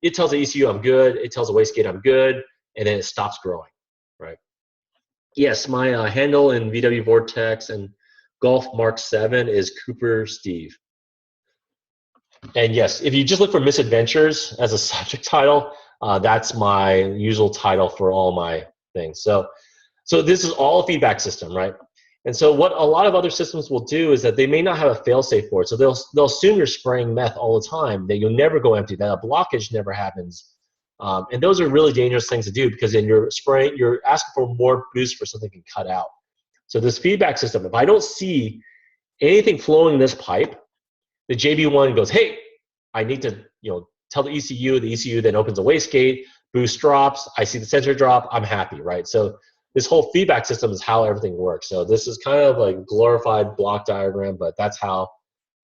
It tells the ECU I'm good. It tells the wastegate I'm good, and then it stops growing, right? Yes, my handle in VW Vortex and Golf Mark 7 is Cooper Steve. And yes, if you just look for misadventures as a subject title, that's my usual title for all my things. So this is all a feedback system, right? And so what a lot of other systems will do is that they may not have a fail-safe for it. So they'll assume you're spraying meth all the time, that you'll never go empty, that a blockage never happens. And those are really dangerous things to do, because then you're asking for more boost for something can cut out. So this feedback system, if I don't see anything flowing in this pipe, the JB1 goes, hey, I need to tell the ECU then opens a wastegate, boost drops, I see the sensor drop, I'm happy, right? So this whole feedback system is how everything works. So this is kind of like a glorified block diagram, but that's how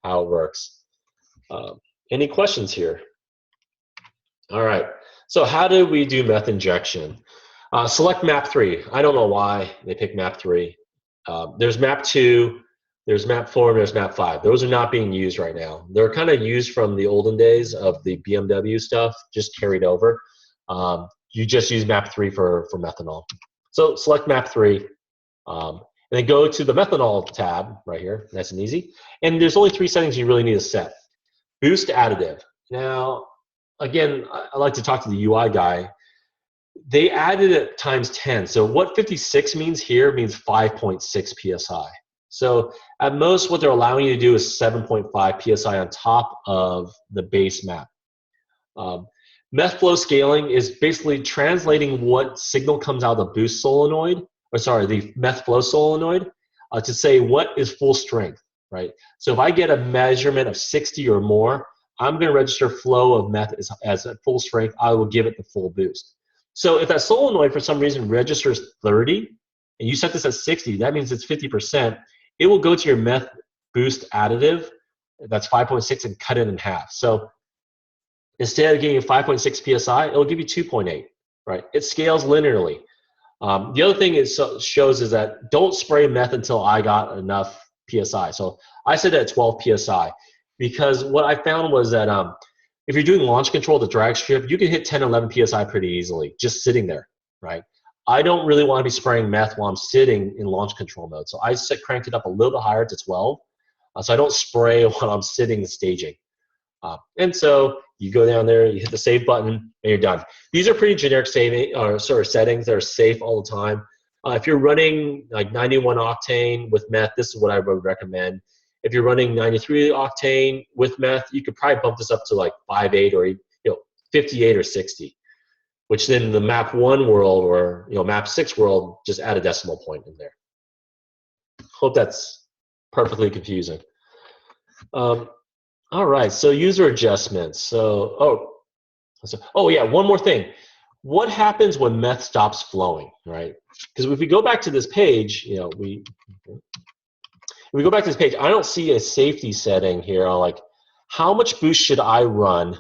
it works. Any questions here? All right, so how do we do meth injection? Select map 3. I don't know why they picked map 3. There's map 2, there's map 4, and there's map 5. Those are not being used right now. They're kind of used from the olden days of the BMW stuff, just carried over. You just use map 3 for methanol. So select map 3, and then go to the methanol tab right here, nice and easy. And there's only 3 settings you really need to set. Boost additive. Now, again, I like to talk to the UI guy. They added it times 10. So what 56 means here means 5.6 PSI. So at most, what they're allowing you to do is 7.5 PSI on top of the base map. Meth flow scaling is basically translating what signal comes out of the boost solenoid, or sorry, the meth flow solenoid, to say what is full strength, right? So if I get a measurement of 60 or more, I'm going to register flow of meth as at full strength. I will give it the full boost. So if that solenoid for some reason registers 30, and you set this at 60, that means it's 50%. It will go to your meth boost additive, that's 5.6, and cut it in half. So instead of giving you 5.6 PSI, it'll give you 2.8, right? It scales linearly. The other thing it shows is that don't spray meth until I got enough PSI. So I set it at 12 PSI, because what I found was that if you're doing launch control, the drag strip, you can hit 10, 11 PSI pretty easily, just sitting there, right? I don't really want to be spraying meth while I'm sitting in launch control mode. So I cranked it up a little bit higher to 12. So I don't spray while I'm sitting and staging. And so you go down there, you hit the save button, and you're done. These are pretty generic settings that are safe all the time. If you're running like 91 octane with meth, this is what I would recommend. If you're running 93 octane with meth, you could probably bump this up to like 5.8 or 58 or 60, which then the map 1 world or map 6 world, just add a decimal point in there. Hope that's perfectly confusing. All right, so user adjustments. So yeah, one more thing. What happens when meth stops flowing, right? Because if we go back to this page, if we go back to this page, I don't see a safety setting here on like how much boost should I run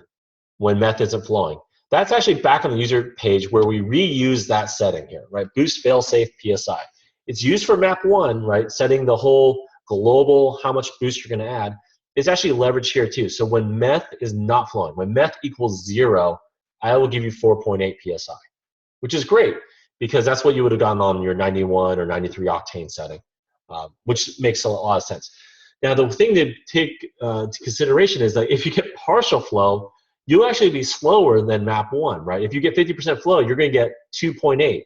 when meth isn't flowing. That's actually back on the user page where we reuse that setting here, right? Boost failsafe PSI. It's used for map 1, right? Setting the whole global how much boost you're going to add. It's actually leveraged here too. So when meth is not flowing, when meth equals 0, I will give you 4.8 PSI, which is great because that's what you would have gotten on your 91 or 93 octane setting, which makes a lot of sense. Now, the thing to take into consideration is that if you get partial flow, you'll actually be slower than map 1, right? If you get 50% flow, you're going to get 2.8,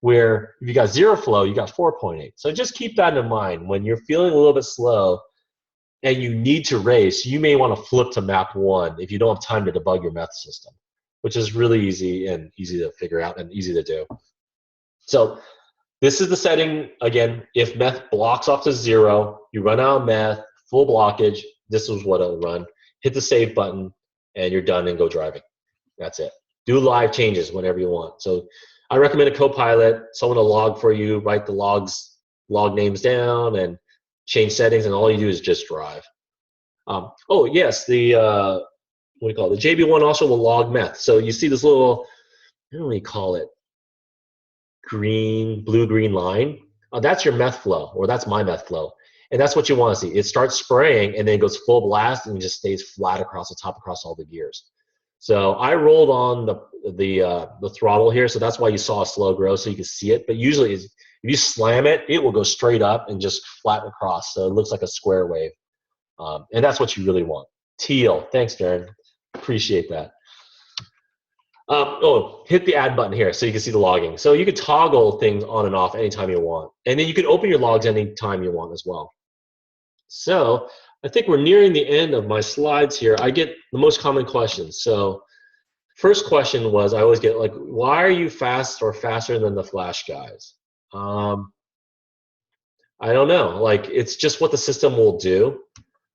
where if you got 0 flow, you got 4.8. So just keep that in mind. When you're feeling a little bit slow and you need to race, you may want to flip to map 1 if you don't have time to debug your meth system, which is really easy to figure out and easy to do. So this is the setting, again, if meth blocks off to 0, you run out of meth, full blockage, this is what it'll run. Hit the save button, and you're done and go driving. That's it. Do live changes whenever you want. So I recommend a co-pilot, someone to log for you, write the log names down, and change settings, and all you do is just drive. Oh yes, the what do you call it? The JB1 also will log meth. So you see this little, I don't know what you call it, blue-green line. That's your meth flow, or that's my meth flow. And that's what you want to see. It starts spraying and then it goes full blast and just stays flat across the top, across all the gears. So I rolled on the throttle here, so that's why you saw a slow grow, so you can see it. But usually, if you slam it, it will go straight up and just flatten across, so it looks like a square wave. And that's what you really want. Teal, thanks, Darren. Appreciate that. Hit the add button here so you can see the logging. So you can toggle things on and off anytime you want. And then you can open your logs anytime you want as well. So I think we're nearing the end of my slides here. I get the most common questions. So first question was, I always get like, why are you fast or faster than the Flash guys? I don't know. Like, it's just what the system will do.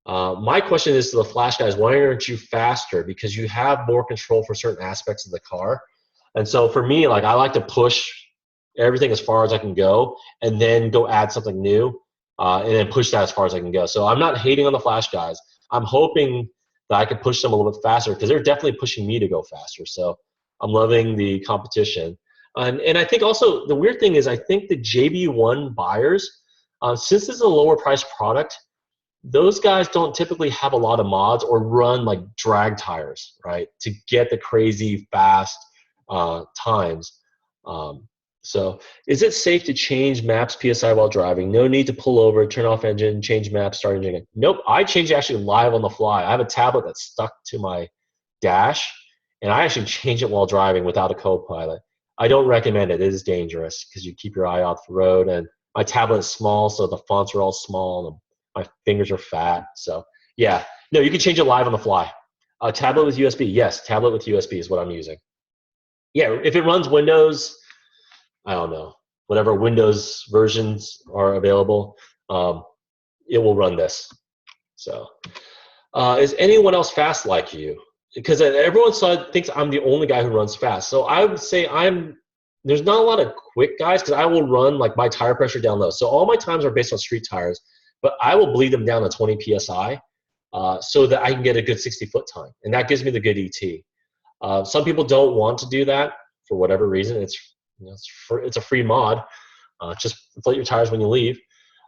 My question is to the Flash guys, why aren't you faster? Because you have more control for certain aspects of the car. And so for me, like, I like to push everything as far as I can go and then go add something new and then push that as far as I can go. So I'm not hating on the Flash guys. I'm hoping that I can push them a little bit faster because they're definitely pushing me to go faster. So I'm loving the competition. And I think also the weird thing is I think the JB1 buyers, since this is a lower price product, those guys don't typically have a lot of mods or run like drag tires, right, to get the crazy fast times. So is it safe to change maps PSI while driving? No need to pull over, turn off engine, change maps, start engine. Nope, I change it actually live on the fly. I have a tablet that's stuck to my dash, and I actually change it while driving without a co-pilot. I don't recommend it. It is dangerous because you keep your eye off the road, and my tablet is small, so the fonts are all small, and my fingers are fat. So yeah, no, you can change it live on the fly. Tablet with USB, yes, tablet with USB is what I'm using. Yeah, if it runs Windows, I don't know, whatever Windows versions are available, it will run this. So is anyone else fast like you? Because everyone thinks I'm the only guy who runs fast. So I would say there's not a lot of quick guys because I will run like my tire pressure down low. So all my times are based on street tires, but I will bleed them down to 20 PSI so that I can get a good 60-foot time. And that gives me the good ET. Some people don't want to do that for whatever reason. It's a free mod. Just inflate your tires when you leave.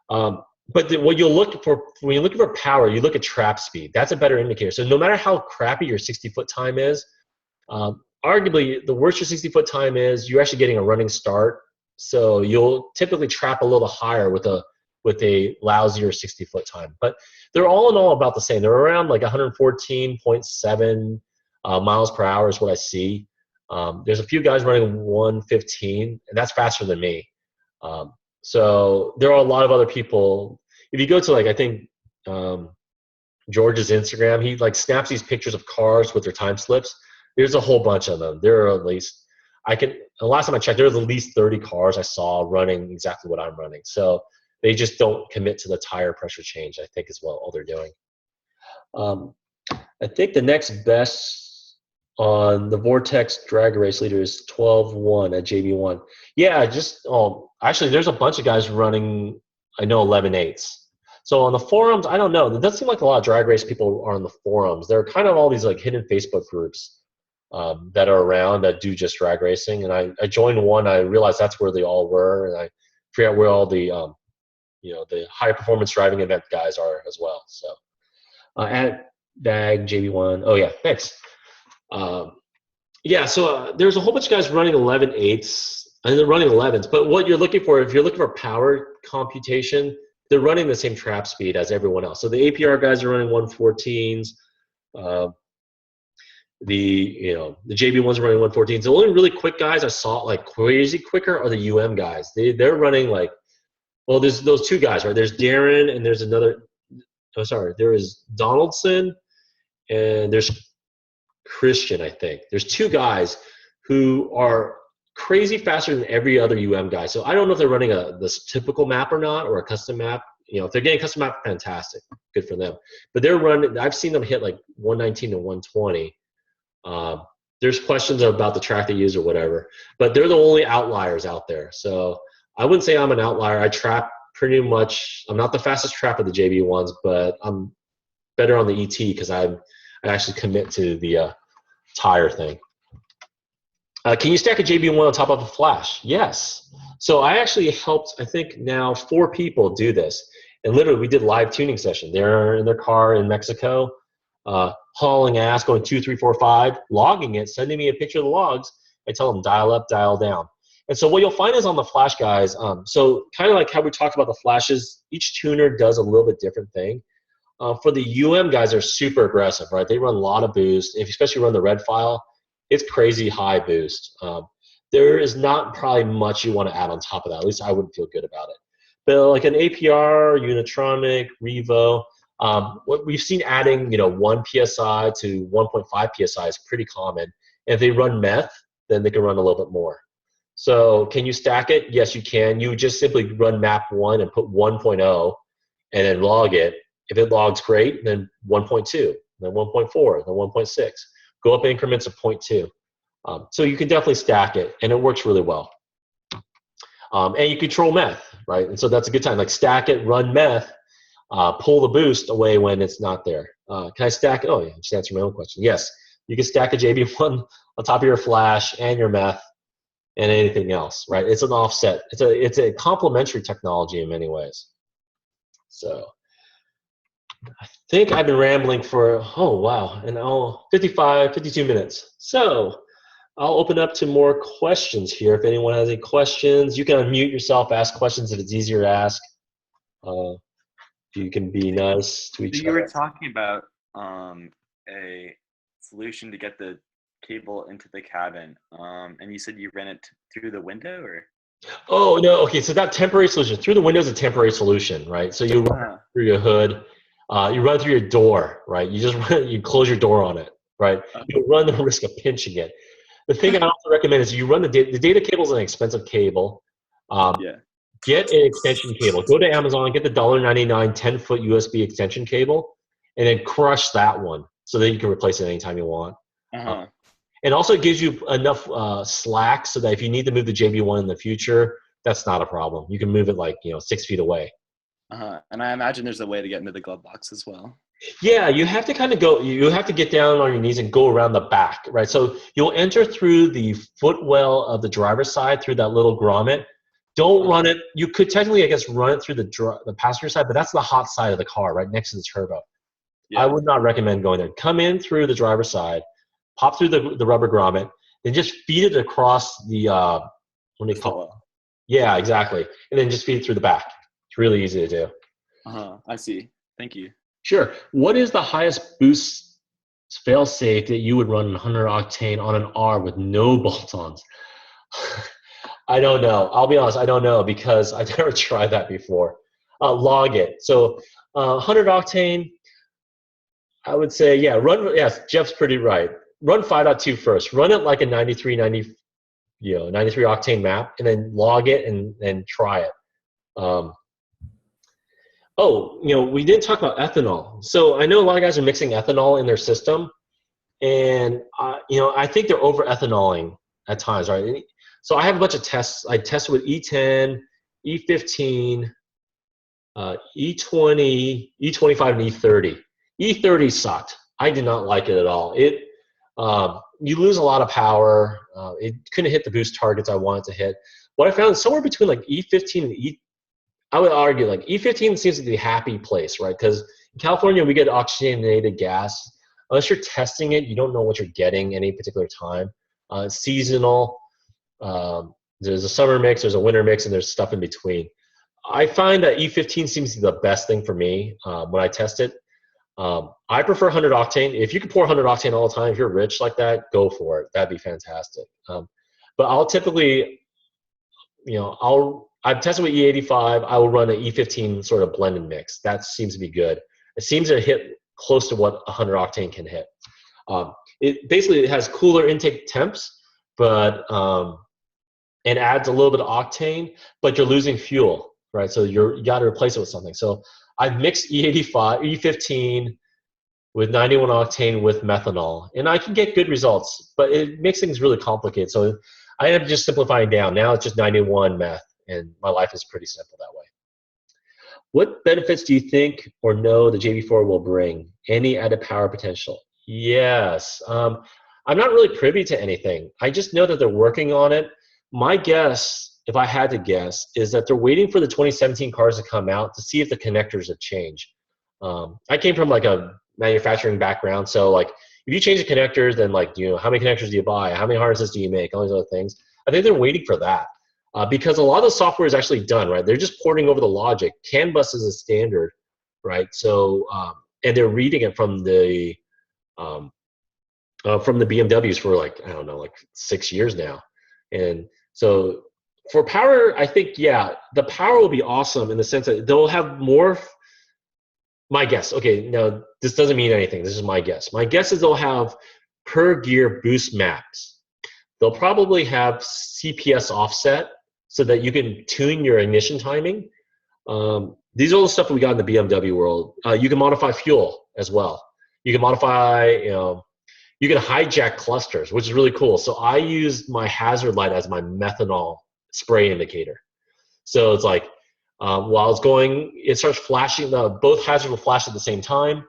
But what you'll look for when you're looking for power, you look at trap speed. That's a better indicator. So no matter how crappy your 60-foot time is, arguably the worse your 60-foot time is, you're actually getting a running start. So you'll typically trap a little higher with a lousier 60-foot time. But they're all in all about the same. They're around like 114.7 miles per hour is what I see. There's a few guys running 115, and that's faster than me. So there are a lot of other people. If you go to like, I think George's Instagram, he like snaps these pictures of cars with their time slips. There's a whole bunch of them. There are at least, the last time I checked, there was at least 30 cars I saw running exactly what I'm running. So they just don't commit to the tire pressure change, I think, is what all they're doing. I think the next best on the Vortex drag race leader is 12-1 at JB1. Yeah, actually, there's a bunch of guys running, I know, 11.8s. So on the forums, I don't know. It doesn't seem like a lot of drag race people are on the forums. There are kind of all these like hidden Facebook groups that are around that do just drag racing. And I joined one. I realized that's where they all were, and I forget where all the the high performance driving event guys are as well. So at DAG JB1. Oh yeah, thanks. Yeah, so there's a whole bunch of guys running 11.8s, and they're running 11s. But what you're looking for, if you're looking for power computation, they're running the same trap speed as everyone else. So the APR guys are running 114s. The JB1s are running 114s. The only really quick guys I saw like crazy quicker are the UM guys. They're running like, well, there's those two guys, right? There's Darren and there's another. Oh, sorry. There is Donaldson and there's Christian, I think. There's two guys who are crazy faster than every other UM guy. So I don't know if they're running this typical map or not, or a custom map. If they're getting a custom map, fantastic, good for them. But they're running. I've seen them hit like 119 to 120. There's questions about the track they use or whatever, but they're the only outliers out there. So I wouldn't say I'm an outlier. I trap pretty much, I'm not the fastest trap of the JB1s, but I'm better on the ET because I actually commit to the tire thing. Can you stack a JB1 on top of a Flash? Yes. So I actually helped, I think now 4 people do this. And literally we did live tuning session. They're in their car in Mexico, hauling ass, going 2, 3, 4, 5, logging it, sending me a picture of the logs. I tell them dial up, dial down. And so what you'll find is on the Flash guys, so kind of like how we talked about the Flashes, each tuner does a little bit different thing. For the UM guys, they're super aggressive, right? They run a lot of boost. If you especially run the red file, it's crazy high boost. There is not probably much you want to add on top of that. At least I wouldn't feel good about it. But like an APR, Unitronic, Revo, what we've seen adding, 1 psi to 1.5 psi is pretty common. And if they run meth, then they can run a little bit more. So can you stack it? Yes, you can. You just simply run map 1 and put 1.0 and then log it. If it logs great, then 1.2, then 1.4, then 1.6. Go up in increments of 0.2. So you can definitely stack it, and it works really well. And you control meth, right? And so that's a good time. Like stack it, run meth, pull the boost away when it's not there. Can I stack it? Oh, yeah, just answer my own question. Yes, you can stack a JB1 on top of your Flash and your meth and anything else, right? It's an offset. It's a complementary technology in many ways. So I think I've been rambling for, oh, wow, 52 minutes. So I'll open up to more questions here. If anyone has any questions, you can unmute yourself, ask questions if it's easier to ask. You can be nice to each other. You were talking about a solution to get the cable into the cabin, and you said you ran it through the window, or? Oh, no, okay, so that temporary solution. Through the window is a temporary solution, right? So you run through your hood, you run through your door, right? You close your door on it, right? You run the risk of pinching it. The thing I also recommend is you run the data cable is an expensive cable. Get an extension cable. Go to Amazon, get the $1.99 10-foot USB extension cable, and then crush that one so that you can replace it anytime you want. And also it gives you enough slack so that if you need to move the JB1 in the future, that's not a problem. You can move it like 6 feet away. And I imagine there's a way to get into the glove box as well. Yeah, you have to kind of go, you have to get down on your knees and go around the back, right? So you'll enter through the footwell of the driver's side through that little grommet. Don't run it. You could technically, I guess, run it through the passenger side, but that's the hot side of the car, right next to the turbo. I would not recommend going there. Come in through the driver's side, pop through the rubber grommet, then just feed it across the, what do you call it? Yeah, exactly. And then just feed it through the back. It's really easy to do. I see. Thank you. Sure. What is the highest boost fail-safe that you would run in 100 octane on an R with no bolt-ons? I don't know. I'll be honest. I don't know because I've never tried that before. Log it. So 100 octane, I would say, yes, Jeff's pretty right. Run 5.2 first. Run it like a 93 octane map, and then log it and try it. We didn't talk about ethanol. So I know a lot of guys are mixing ethanol in their system, and I think they're over ethanoling at times, right? So I have a bunch of tests. I tested with E10, E15, E20, E25, and E30. E30 sucked. I did not like it at all. You lose a lot of power. It couldn't hit the boost targets I wanted to hit. What I found is somewhere between like E15 and I would argue like E15 seems to be the happy place, right? Because in California, we get oxygenated gas. Unless you're testing it, you don't know what you're getting any particular time. It's seasonal. There's a summer mix, there's a winter mix, and there's stuff in between. I find that E15 seems to be the best thing for me when I test it. I prefer 100 octane. If you can pour 100 octane all the time, if you're rich like that, go for it. That'd be fantastic. But I'll typically, I've tested with E85. I will run an E15 sort of blended mix. That seems to be good. It seems to hit close to what 100 octane can hit. It has cooler intake temps, but it adds a little bit of octane, but you're losing fuel, right? So you got to replace it with something. So I've mixed E15 with 91 octane with methanol, and I can get good results, but it makes things really complicated. So I end up just simplifying down. Now it's just 91 meth, and my life is pretty simple that way. What benefits do you think or know the JB4 will bring? Any added power potential? Yes. I'm not really privy to anything. I just know that they're working on it. My guess, if I had to guess, is that they're waiting for the 2017 cars to come out to see if the connectors have changed. I came from like a manufacturing background, so like if you change the connectors, then like how many connectors do you buy? How many harnesses do you make? All these other things. I think they're waiting for that. Because a lot of the software is actually done, right? They're just porting over the logic. CAN bus is a standard, right? So, and they're reading it from the BMWs for like, I don't know, like 6 years now. And so for power, I think, yeah, the power will be awesome in the sense that they'll have more, my guess, okay, now this doesn't mean anything. This is my guess. My guess is they'll have per gear boost maps. They'll probably have CPS offset so that you can tune your ignition timing. These are all the stuff that we got in the BMW world. You can modify fuel as well. You can modify, you can hijack clusters, which is really cool. So I use my hazard light as my methanol spray indicator. So it's like, while it's going, it starts flashing, both hazards will flash at the same time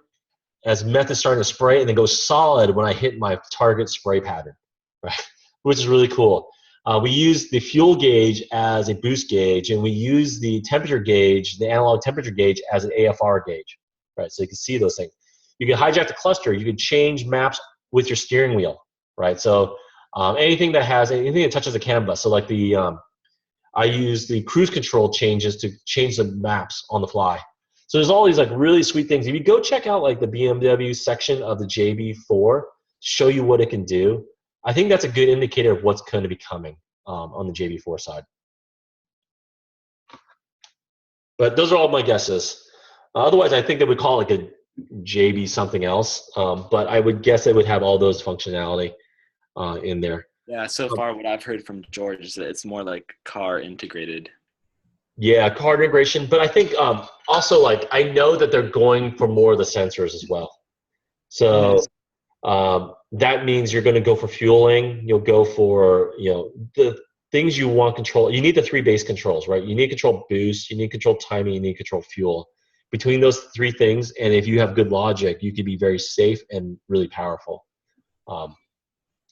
as meth is starting to spray, and then goes solid when I hit my target spray pattern, right? Which is really cool. We use the fuel gauge as a boost gauge, and we use the temperature gauge, the analog temperature gauge, as an AFR gauge, right? So you can see those things. You can hijack the cluster. You can change maps with your steering wheel, right? So anything that touches the CAN bus. So like I use the cruise control changes to change the maps on the fly. So there's all these like really sweet things. If you go check out like the BMW section of the JB4, show you what it can do, I think that's a good indicator of what's going to be coming on the JB4 side. But those are all my guesses. Otherwise, I think they would call it like a JB something else. But I would guess it would have all those functionality in there. Yeah, so far what I've heard from George is that it's more like car integrated. Yeah, car integration. But I think also like I know that they're going for more of the sensors as well. So that means you're going to go for fueling. You'll go for the things you want control. You need the 3 base controls, right? You need control boost. You need control timing. You need control fuel. Between those 3 things, and if you have good logic, you can be very safe and really powerful.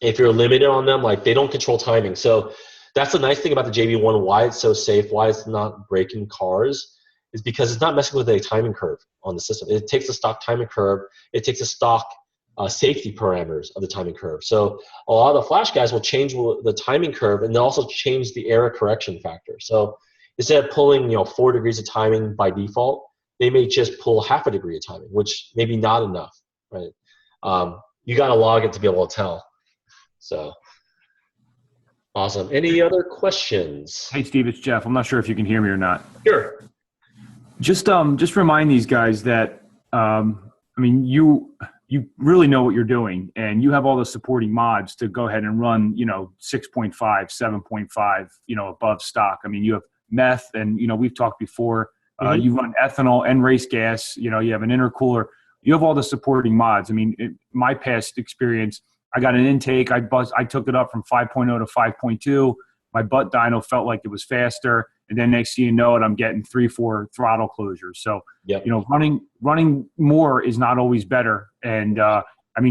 If you're limited on them, like they don't control timing. So that's the nice thing about the JB1, why it's so safe, why it's not breaking cars, is because it's not messing with a timing curve on the system. It takes a stock timing curve. It takes a stock safety parameters of the timing curve. So a lot of the flash guys will change the timing curve, and they'll also change the error correction factor. So instead of pulling 4 degrees of timing by default, they may just pull half a degree of timing, which maybe not enough, right? You got to log it to be able to tell. So awesome. Any other questions? Hey, Steve, it's Jeff. I'm not sure if you can hear me or not. Sure. Just remind these guys that, you really know what you're doing, and you have all the supporting mods to go ahead and run, 6.5, 7.5, above stock. I mean, you have meth, and, we've talked before, you run ethanol and race gas, you have an intercooler. You have all the supporting mods. I mean, my past experience, I got an intake. I took it up from 5.0 to 5.2. My butt dyno felt like it was faster. And then next thing you know it, I'm getting 3-4 throttle closures. So, running more is not always better. And,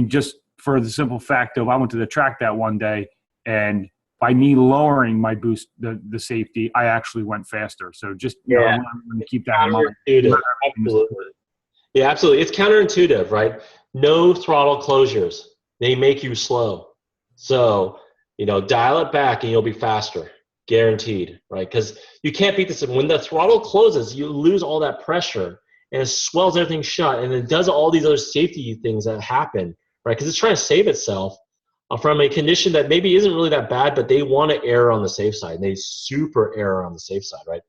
just for the simple fact of I went to the track that one day, and by me lowering my boost, the safety, I actually went faster. So just keep that in mind. Absolutely. Yeah, absolutely. It's counterintuitive, right? No throttle closures. They make you slow. So, dial it back and you'll be faster, guaranteed, right? Because you can't beat this. When the throttle closes, you lose all that pressure, and it swells everything shut, and it does all these other safety things that happen, right? Because it's trying to save itself from a condition that maybe isn't really that bad, but they want to err on the safe side. And they super err on the safe side, right?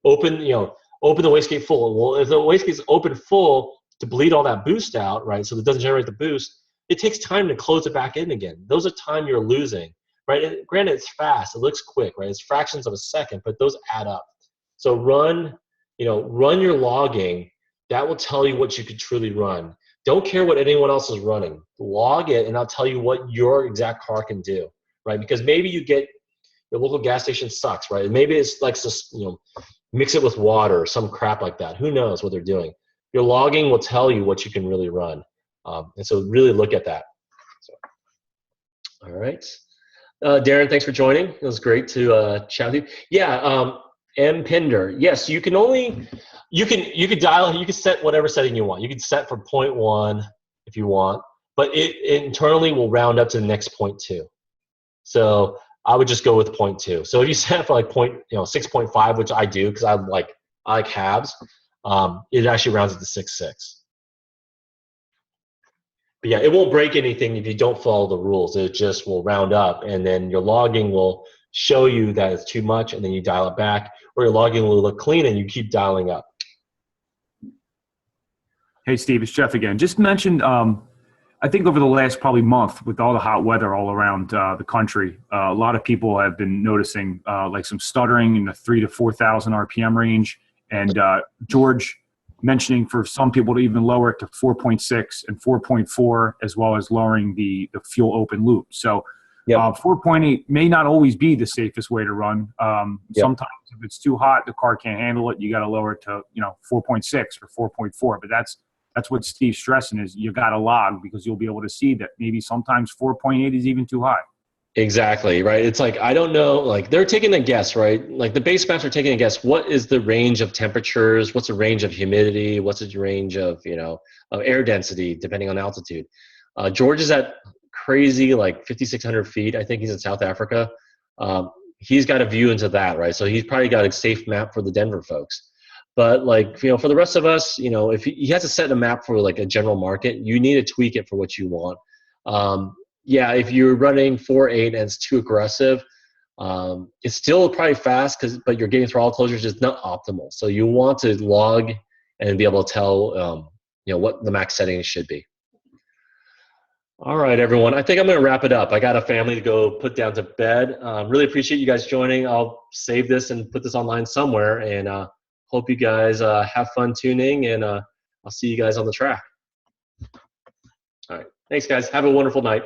Open the wastegate full. Well, if the wastegate's open full to bleed all that boost out, right? So it doesn't generate the boost. It takes time to close it back in again. Those are time you're losing, right? And granted, it's fast. It looks quick, right? It's fractions of a second, but those add up. So run your logging. That will tell you what you could truly run. Don't care what anyone else is running. Log it, and I'll tell you what your exact car can do, right? Because maybe you get your local gas station sucks, right? Maybe it's like mix it with water, some crap like that. Who knows what they're doing? Your logging will tell you what you can really run. And so really look at that. So, all right. Darren, thanks for joining. It was great to chat with you. Yeah, M Pinder. Yes, you can only you can set whatever setting you want. You can set for 0.1 if you want, but it internally will round up to the next 0.2. So I would just go with 0.2. So if you set for like 6.5, which I do because I like halves, it actually rounds it to 6.6. But yeah, it won't break anything if you don't follow the rules. It just will round up, and then your logging will show you that it's too much, and then you dial it back, or your logging will look clean, and you keep dialing up. Hey, Steve, it's Jeff again. Just mentioned, I think over the last probably month, with all the hot weather all around the country, a lot of people have been noticing like some stuttering in the 3,000 to 4,000 RPM range, and George mentioning for some people to even lower it to 4.6 and 4.4, as well as lowering the fuel open loop. So 4.8 may not always be the safest way to run. Sometimes if it's too hot, the car can't handle it. You got to lower it to 4.6 or 4.4. But that's what Steve's stressing is you got to log, because you'll be able to see that maybe sometimes 4.8 is even too high. Exactly, right? It's like, I don't know, like they're taking a guess, right? Like the base maps are taking a guess. What is the range of temperatures? What's the range of humidity? What's the range of, of air density, depending on altitude? George is at crazy, like 5,600 feet. I think he's in South Africa. He's got a view into that, right? So he's probably got a safe map for the Denver folks. But like, for the rest of us, if he has to set a map for like a general market, you need to tweak it for what you want. Yeah, if you're running 4.8 and it's too aggressive, it's still probably fast, but you're getting throttle closures is not optimal. So you want to log and be able to tell what the max settings should be. All right, everyone. I think I'm going to wrap it up. I got a family to go put down to bed. Really appreciate you guys joining. I'll save this and put this online somewhere, and hope you guys have fun tuning, and I'll see you guys on the track. All right. Thanks, guys. Have a wonderful night.